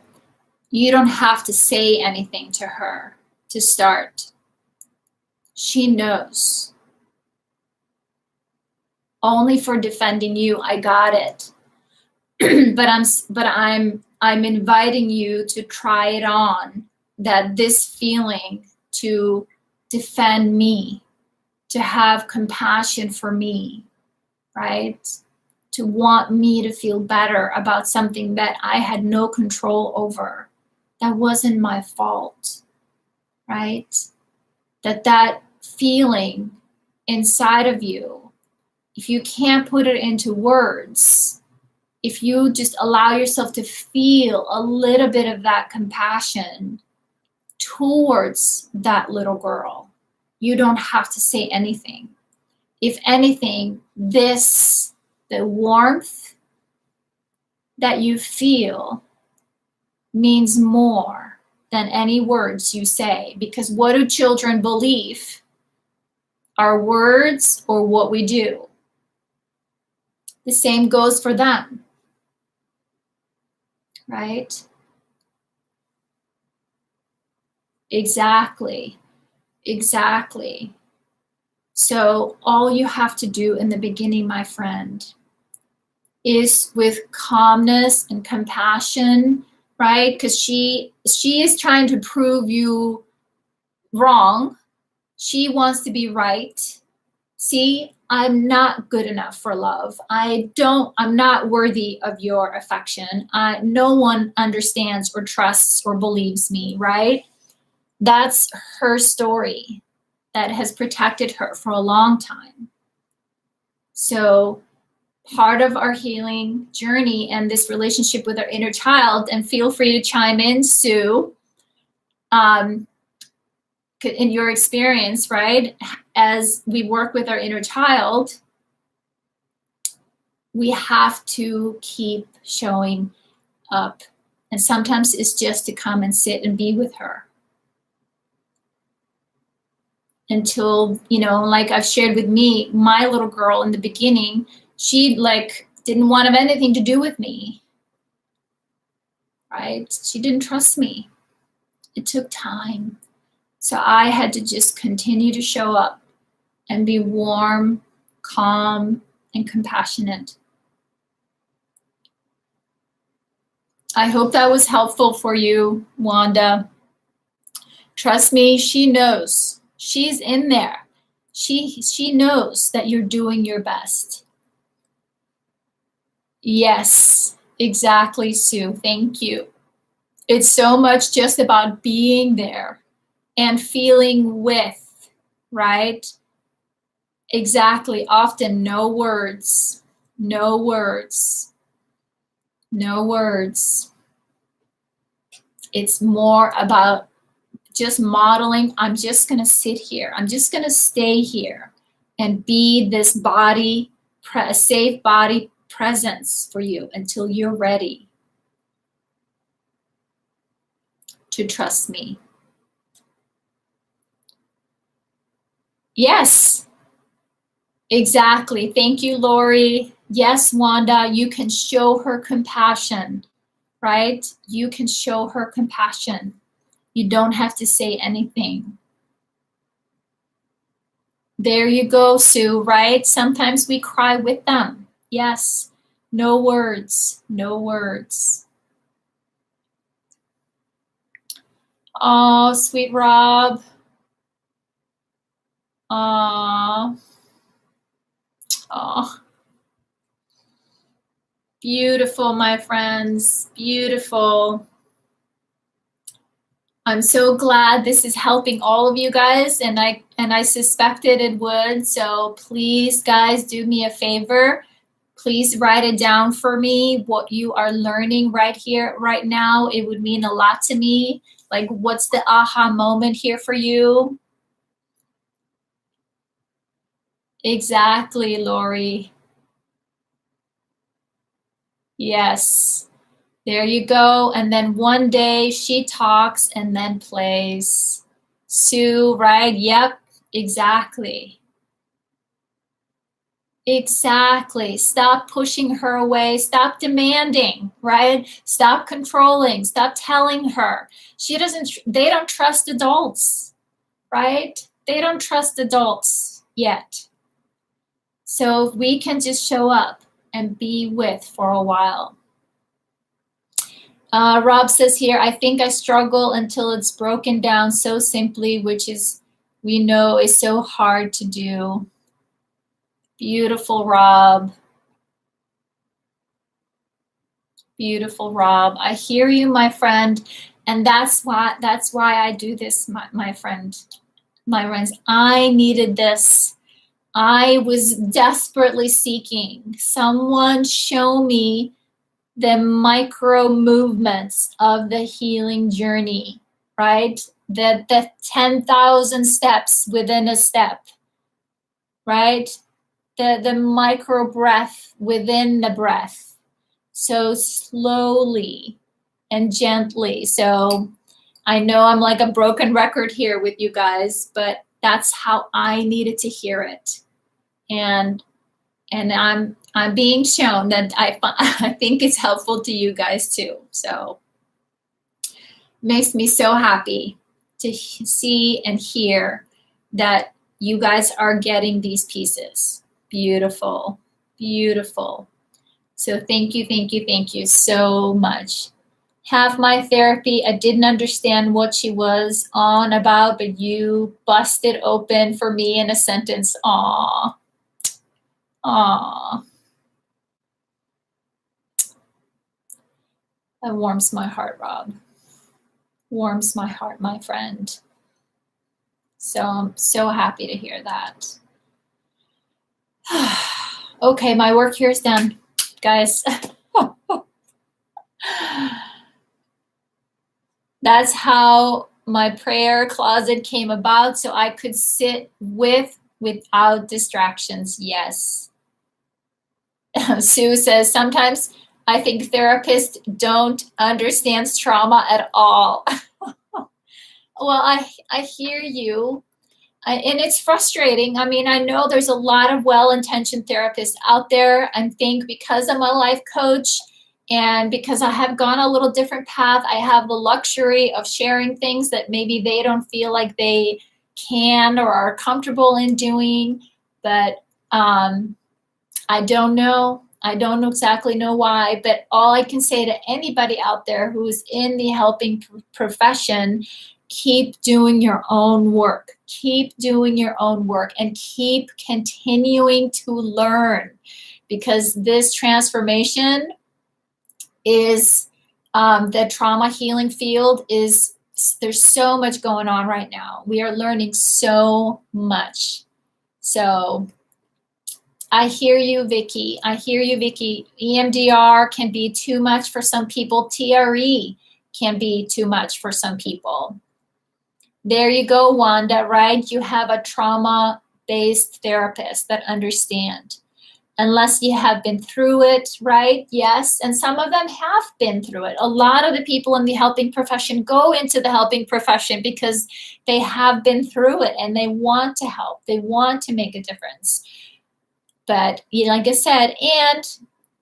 you don't have to say anything to her to start. She knows. Only for defending you, I got it. but I'm inviting you to try it on, that this feeling to defend me, to have compassion for me, right? To want me to feel better about something that I had no control over. That wasn't my fault, right? That feeling inside of you, if you can't put it into words, if you just allow yourself to feel a little bit of that compassion towards that little girl, you don't have to say anything. If anything, the warmth that you feel means more than any words you say, because what do children believe? Our words or what we do? The same goes for them, right? Exactly. So all you have to do in the beginning, my friend, is with calmness and compassion, right? Because she is trying to prove you wrong. She wants to be right. See, I'm not good enough for love. I'm not worthy of your affection. No one understands or trusts or believes me, right? That's her story that has protected her for a long time. So part of our healing journey and this relationship with our inner child, and feel free to chime in, Sue, in your experience, right? As we work with our inner child, we have to keep showing up. And sometimes it's just to come and sit and be with her. Until, like I've shared with me, my little girl in the beginning, she didn't want to have anything to do with me, right? She didn't trust me. It took time. So I had to just continue to show up and be warm, calm, and compassionate. I hope that was helpful for you, Wanda. Trust me, she knows. She's in there. She knows that you're doing your best. Yes, exactly, Sue. Thank you. It's so much just about being there and feeling with, right? Exactly. Often no words. It's more about just modeling. I'm just going to sit here. I'm just going to stay here and be this body, safe body presence for you until you're ready to trust me. Yes, exactly. Thank you, Lori. Yes, Wanda, you can show her compassion, right? You can show her compassion. You don't have to say anything. There you go, Sue, right? Sometimes we cry with them. Yes, no words. Oh, sweet Rob. Oh, beautiful, my friends, beautiful. I'm so glad this is helping all of you guys, and I suspected it would. So please, guys, do me a favor. Please write it down for me, what you are learning right here, right now. It would mean a lot to me. Like, what's the aha moment here for you? Exactly, Lori. Yes. There you go. And then one day she talks and then plays. Sue, right? Yep, exactly. Exactly. Stop pushing her away. Stop demanding, right? Stop controlling. Stop telling her. They don't trust adults, right? They don't trust adults yet. So we can just show up and be with for a while. Rob says here, I think I struggle until it's broken down so simply, which is, we know is so hard to do. Beautiful, Rob. Beautiful, Rob. I hear you, my friend. And that's why I do this, my friend. My friends, I needed this. I was desperately seeking someone show me the micro movements of the healing journey, right? The 10,000 steps within a step, right? The micro breath within the breath. So slowly and gently. So I know I'm like a broken record here with you guys, but that's how I needed to hear it. And I'm being shown that I think it's helpful to you guys too. So makes me so happy to see and hear that you guys are getting these pieces. Beautiful, beautiful. So thank you so much. Half my therapy, I didn't understand what she was on about, but you busted open for me in a sentence. Aw. Aw. That warms my heart, Rob. Warms my heart, my friend. So I'm so happy to hear that. Okay, my work here is done, guys. That's how my prayer closet came about, so I could sit without distractions. Yes. Sue says, sometimes I think therapists don't understand trauma at all. Well, I hear you. And it's frustrating. I mean, I know there's a lot of well-intentioned therapists out there. I think because I'm a life coach and because I have gone a little different path, I have the luxury of sharing things that maybe they don't feel like they can or are comfortable in doing. But I don't know. I don't exactly know why, but all I can say to anybody out there who's in the helping profession, keep doing your own work. Keep doing your own work and keep continuing to learn, because this transformation is the trauma healing field is, there's so much going on right now. We are learning so much. So I hear you, Vicky. I hear you, Vicky. EMDR can be too much for some people. TRE can be too much for some people. There you go, Wanda, right? You have a trauma-based therapist that understand. Unless you have been through it, right? Yes, and some of them have been through it. A lot of the people in the helping profession go into the helping profession because they have been through it and they want to help. They want to make a difference. But like I said, and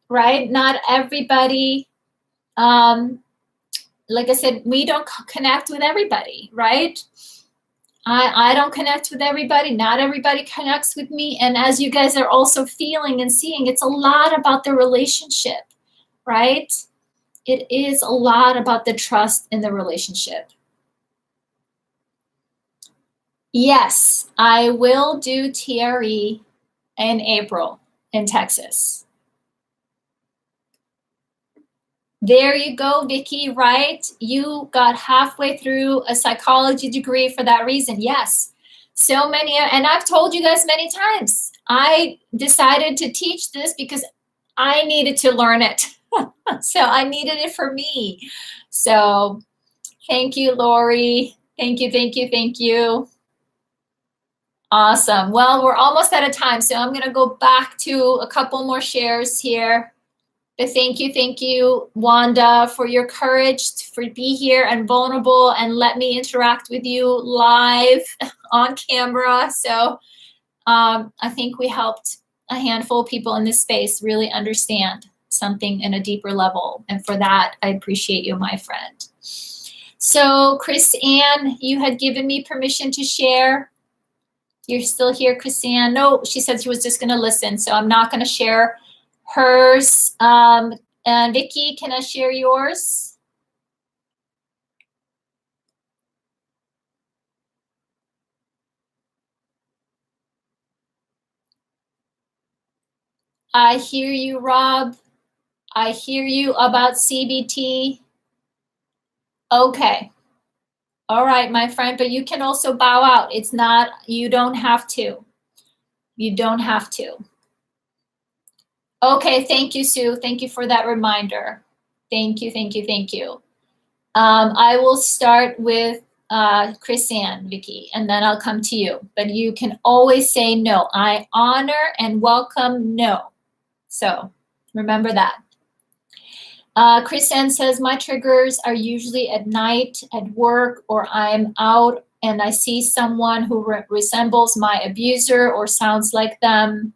right, not everybody, like I said, we don't connect with everybody, right? I don't connect with everybody. Not everybody connects with me. And as you guys are also feeling and seeing, it's a lot about the relationship, right? It is a lot about the trust in the relationship. Yes, I will do TRE in April in Texas. There you go, Vicky, right? You got halfway through a psychology degree for that reason. Yes, so many, and I've told you guys many times, I decided to teach this because I needed to learn it. So I needed it for me. So thank you, Lori. Thank you. Awesome. Well, we're almost out of time, so I'm gonna go back to a couple more shares here. But thank you, Wanda, for your courage for be here and vulnerable and let me interact with you live on camera. So I think we helped a handful of people in this space really understand something in a deeper level. And for that, I appreciate you, my friend. So Chris Ann, you had given me permission to share. You're still here, Chris Ann? No, she said she was just going to listen. So I'm not going to share hers. And Vicky, can I share yours? I hear you, Rob. I hear you about CBT. Okay. All right, my friend, but you can also bow out. It's not, you don't have to. You don't have to. Okay, thank you, Sue. Thank you for that reminder. Thank you, thank you, thank you. I will start with Chris Ann, Vicky, and then I'll come to you. But you can always say no. I honor and welcome no. So remember that. Chris Ann says, my triggers are usually at night, at work, or I'm out and I see someone who resembles my abuser or sounds like them.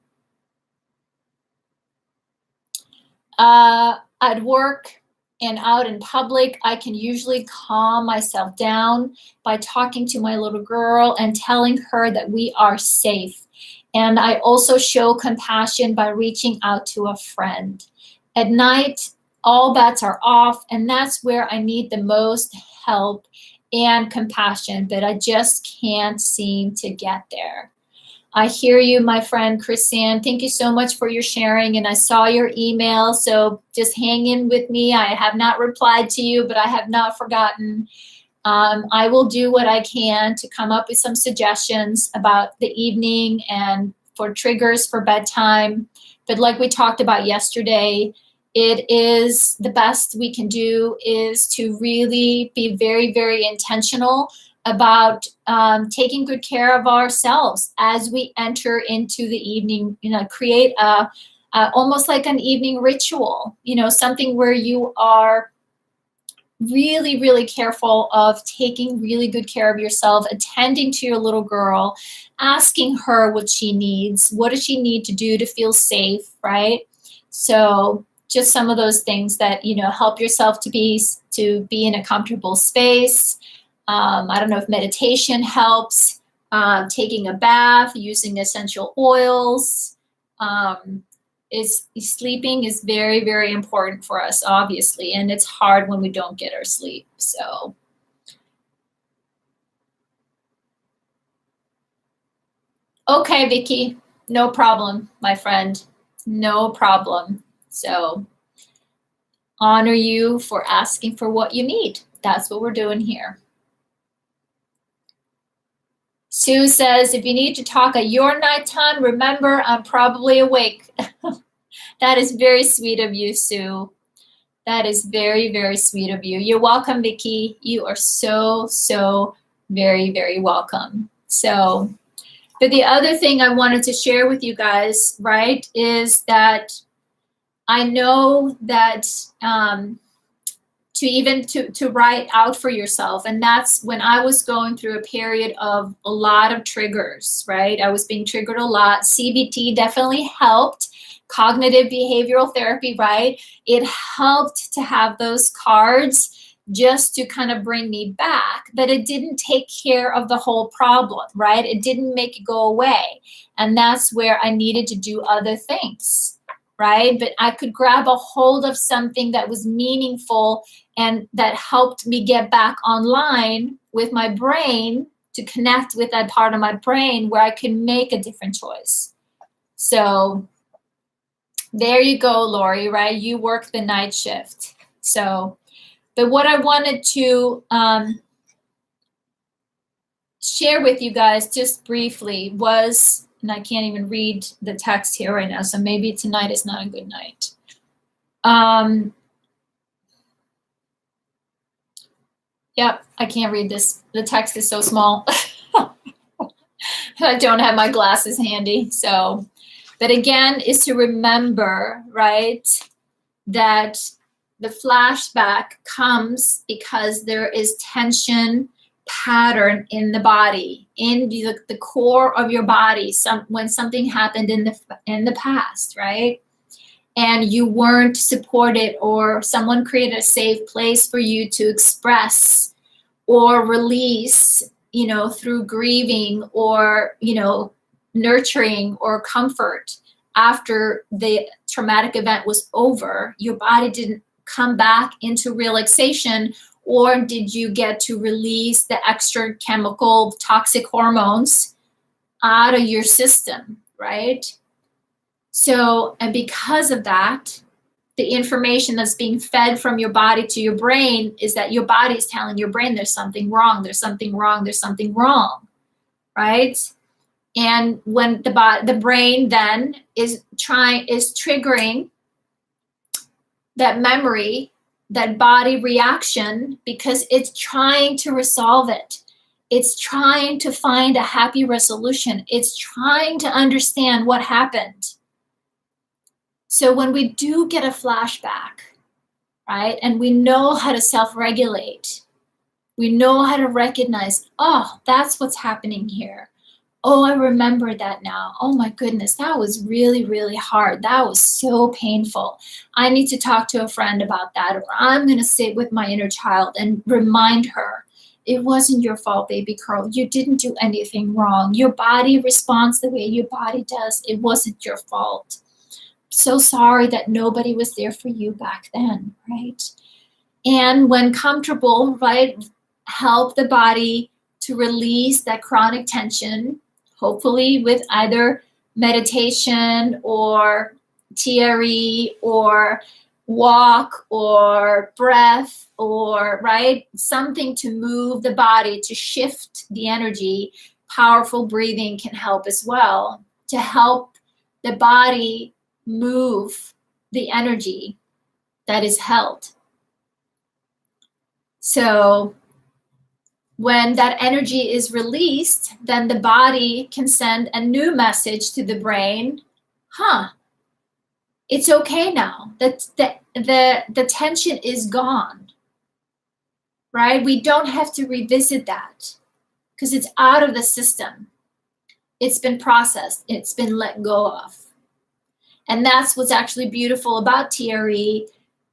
At work and out in public, I can usually calm myself down by talking to my little girl and telling her that we are safe. And I also show compassion by reaching out to a friend. At night, all bets are off, and that's where I need the most help and compassion, but I just can't seem to get there. I hear you, my friend, Chrisanne. Thank you so much for your sharing, and I saw your email, so just hang in with me. I have not replied to you, but I have not forgotten. I will do what I can to come up with some suggestions about the evening and for triggers for bedtime. But like we talked about yesterday, it is the best we can do is to really be very, very intentional about taking good care of ourselves as we enter into the evening. Create almost like an evening ritual. Something where you are really, really careful of taking really good care of yourself, attending to your little girl, asking her what she needs. What does she need to do to feel safe, right? So just some of those things that, help yourself to be in a comfortable space. I don't know if meditation helps, taking a bath, using essential oils. Sleeping is very, very important for us, obviously, and it's hard when we don't get our sleep. So, okay, Vicky, no problem, my friend, no problem. So, honor you for asking for what you need. That's what we're doing here. Sue says, if you need to talk at your nighttime, remember I'm probably awake. That is very sweet of you, Sue. That is very, very sweet of you. You're welcome, Vicky. You are so, so very, very welcome. So, but the other thing I wanted to share with you guys, right, is that I know that to write out for yourself. And that's when I was going through a period of a lot of triggers, right? I was being triggered a lot. CBT definitely helped. Cognitive behavioral therapy, right? It helped to have those cards just to kind of bring me back, but it didn't take care of the whole problem, right? It didn't make it go away. And that's where I needed to do other things, right? But I could grab a hold of something that was meaningful and that helped me get back online with my brain to connect with that part of my brain where I can make a different choice. So there you go, Lori, right? You work the night shift. So, but what I wanted to share with you guys just briefly was, and I can't even read the text here right now, so maybe tonight is not a good night. Yep, I can't read this. The text is so small. I don't have my glasses handy. So, but again, is to remember, right, that the flashback comes because there is tension, pattern in the body, in the core of your body, when something happened in the past, right? And you weren't supported, or someone created a safe place for you to express or release, through grieving or, nurturing or comfort after the traumatic event was over. Your body didn't come back into relaxation, or did you get to release the extra chemical toxic hormones out of your system, right? So, and because of that, the information that's being fed from your body to your brain is that your body is telling your brain there's something wrong, there's something wrong, there's something wrong, right? And when the brain then is triggering that memory, that body reaction, because it's trying to resolve it. It's trying to find a happy resolution. It's trying to understand what happened. So when we do get a flashback, right, and we know how to self-regulate, we know how to recognize, oh, that's what's happening here. Oh, I remember that now. Oh my goodness, that was really, really hard. That was so painful. I need to talk to a friend about that, or I'm going to sit with my inner child and remind her, it wasn't your fault, baby girl. You didn't do anything wrong. Your body responds the way your body does. It wasn't your fault. So sorry that nobody was there for you back then, right? And when comfortable, right, help the body to release that chronic tension, hopefully with either meditation or TRE or walk or breath or, right, something to move the body, to shift the energy. Powerful breathing can help as well, to help the body move the energy that is held. So when that energy is released, then the body can send a new message to the brain. It's okay now. The tension is gone, right? We don't have to revisit that because it's out of the system. It's been processed. It's been let go of. And that's what's actually beautiful about TRE,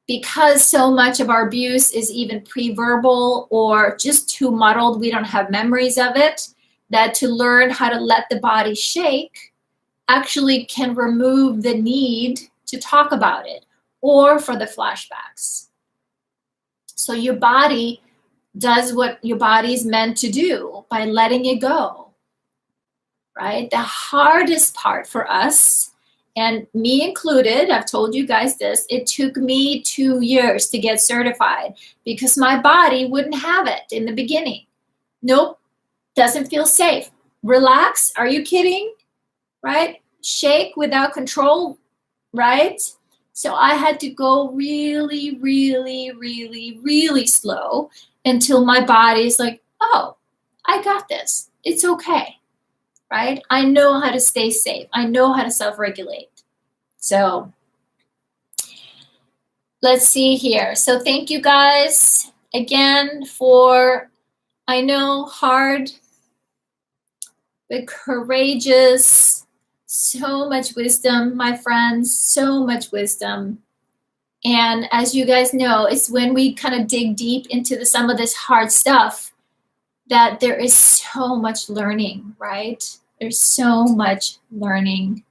because so much of our abuse is even pre-verbal or just too muddled, we don't have memories of it, that to learn how to let the body shake actually can remove the need to talk about it or for the flashbacks. So your body does what your body is meant to do by letting it go, right? The hardest part for us, and me included, I've told you guys this, it took me 2 years to get certified because my body wouldn't have it in the beginning. Nope, doesn't feel safe. Relax, are you kidding? Right? Shake without control, right? So I had to go really, really, really, really slow until my body's like, oh, I got this. It's okay. Right? I know how to stay safe. I know how to self-regulate. So let's see here. So thank you guys again for, I know, hard, but courageous, so much wisdom, my friends, so much wisdom. And as you guys know, it's when we kind of dig deep into some of this hard stuff that there is so much learning, right? There's so much learning.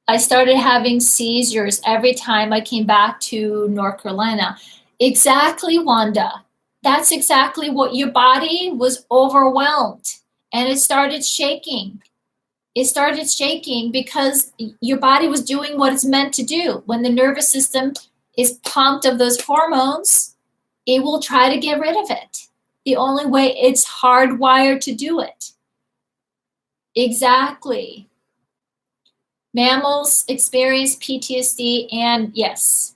I started having seizures every time I came back to North Carolina. Exactly, Wanda. That's exactly what your body was overwhelmed and it started shaking. It started shaking because your body was doing what it's meant to do. When the nervous system is pumped of those hormones, it will try to get rid of it. The only way, it's hardwired to do it. Exactly. Mammals experience PTSD, and yes,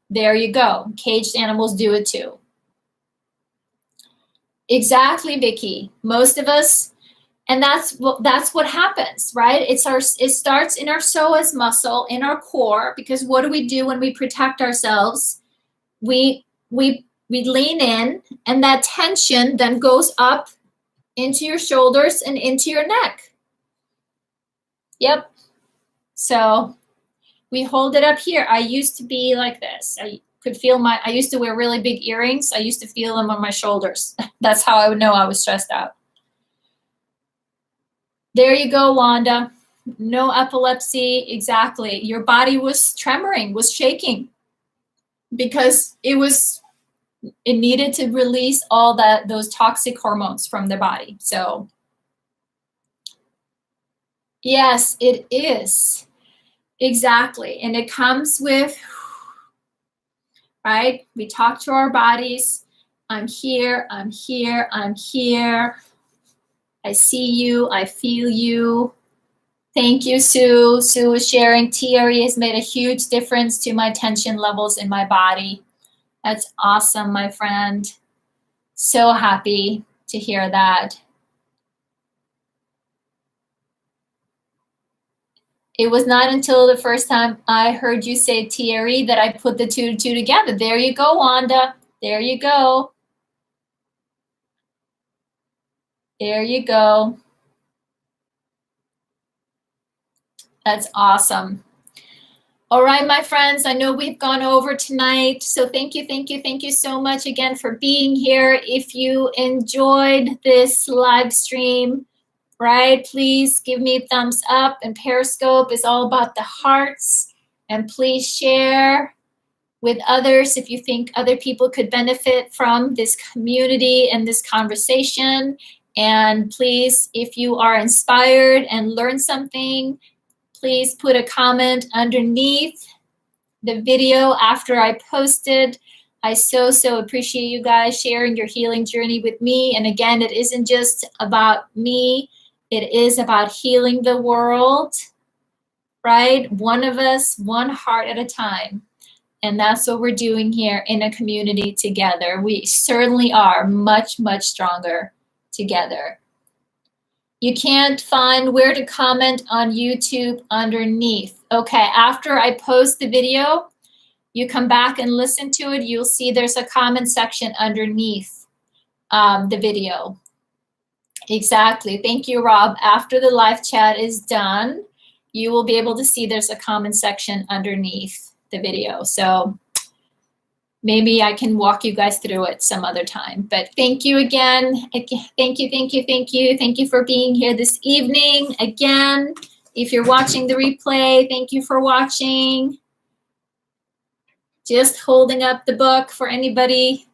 there you go. Caged animals do it too. Exactly, Vicky. Most of us, and that's what happens, right? It starts in our psoas muscle, in our core, because what do we do when we protect ourselves? We We lean in, and that tension then goes up into your shoulders and into your neck. Yep. So we hold it up here. I used to be like this. I used to wear really big earrings. I used to feel them on my shoulders. That's how I would know I was stressed out. There you go, Wanda. No epilepsy. Exactly. Your body was tremoring, was shaking, because it needed to release all those toxic hormones from the body. So yes, it is. Exactly. And it comes with, right? We talk to our bodies. I'm here, I'm here, I'm here. I see you, I feel you. Thank you, Sue. Sue is sharing. TRE has made a huge difference to my tension levels in my body. That's awesome, my friend. So happy to hear that. It was not until the first time I heard you say TRE that I put the two together. There you go, Wanda. There you go. There you go. That's awesome. All right, my friends, I know we've gone over tonight. So thank you so much again for being here. If you enjoyed this live stream, right, please give me a thumbs up. And Periscope is all about the hearts. And please share with others if you think other people could benefit from this community and this conversation. And please, if you are inspired and learn something, please put a comment underneath the video after I posted. I so appreciate you guys sharing your healing journey with me. And again, it isn't just about me. It is about healing the world, right? One of us, one heart at a time. And that's what we're doing here in a community together. We certainly are much stronger together. You can't find where to comment on YouTube underneath. Okay, after I post the video, you come back and listen to it, you'll see there's a comment section underneath the video. Exactly. Thank you, Rob. After the live chat is done, you will be able to see there's a comment section underneath the video. So maybe I can walk you guys through it some other time. But thank you again. Thank you for being here this evening. Again, if you're watching the replay, thank you for watching. Just holding up the book for anybody.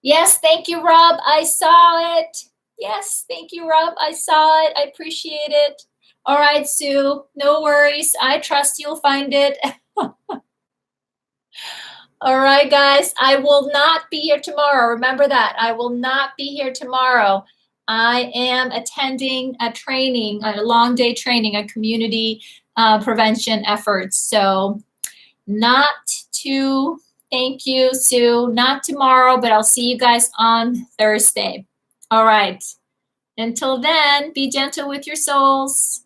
Yes, thank you, Rob. I saw it. Yes, thank you, Rob. I saw it. I appreciate it. All right, Sue, no worries. I trust you'll find it. All right, guys, I will not be here tomorrow. Remember that. I will not be here tomorrow. I am attending a training, a long day training, a community prevention efforts. So thank you, Sue. Not tomorrow, but I'll see you guys on Thursday. All right. Until then, be gentle with your souls.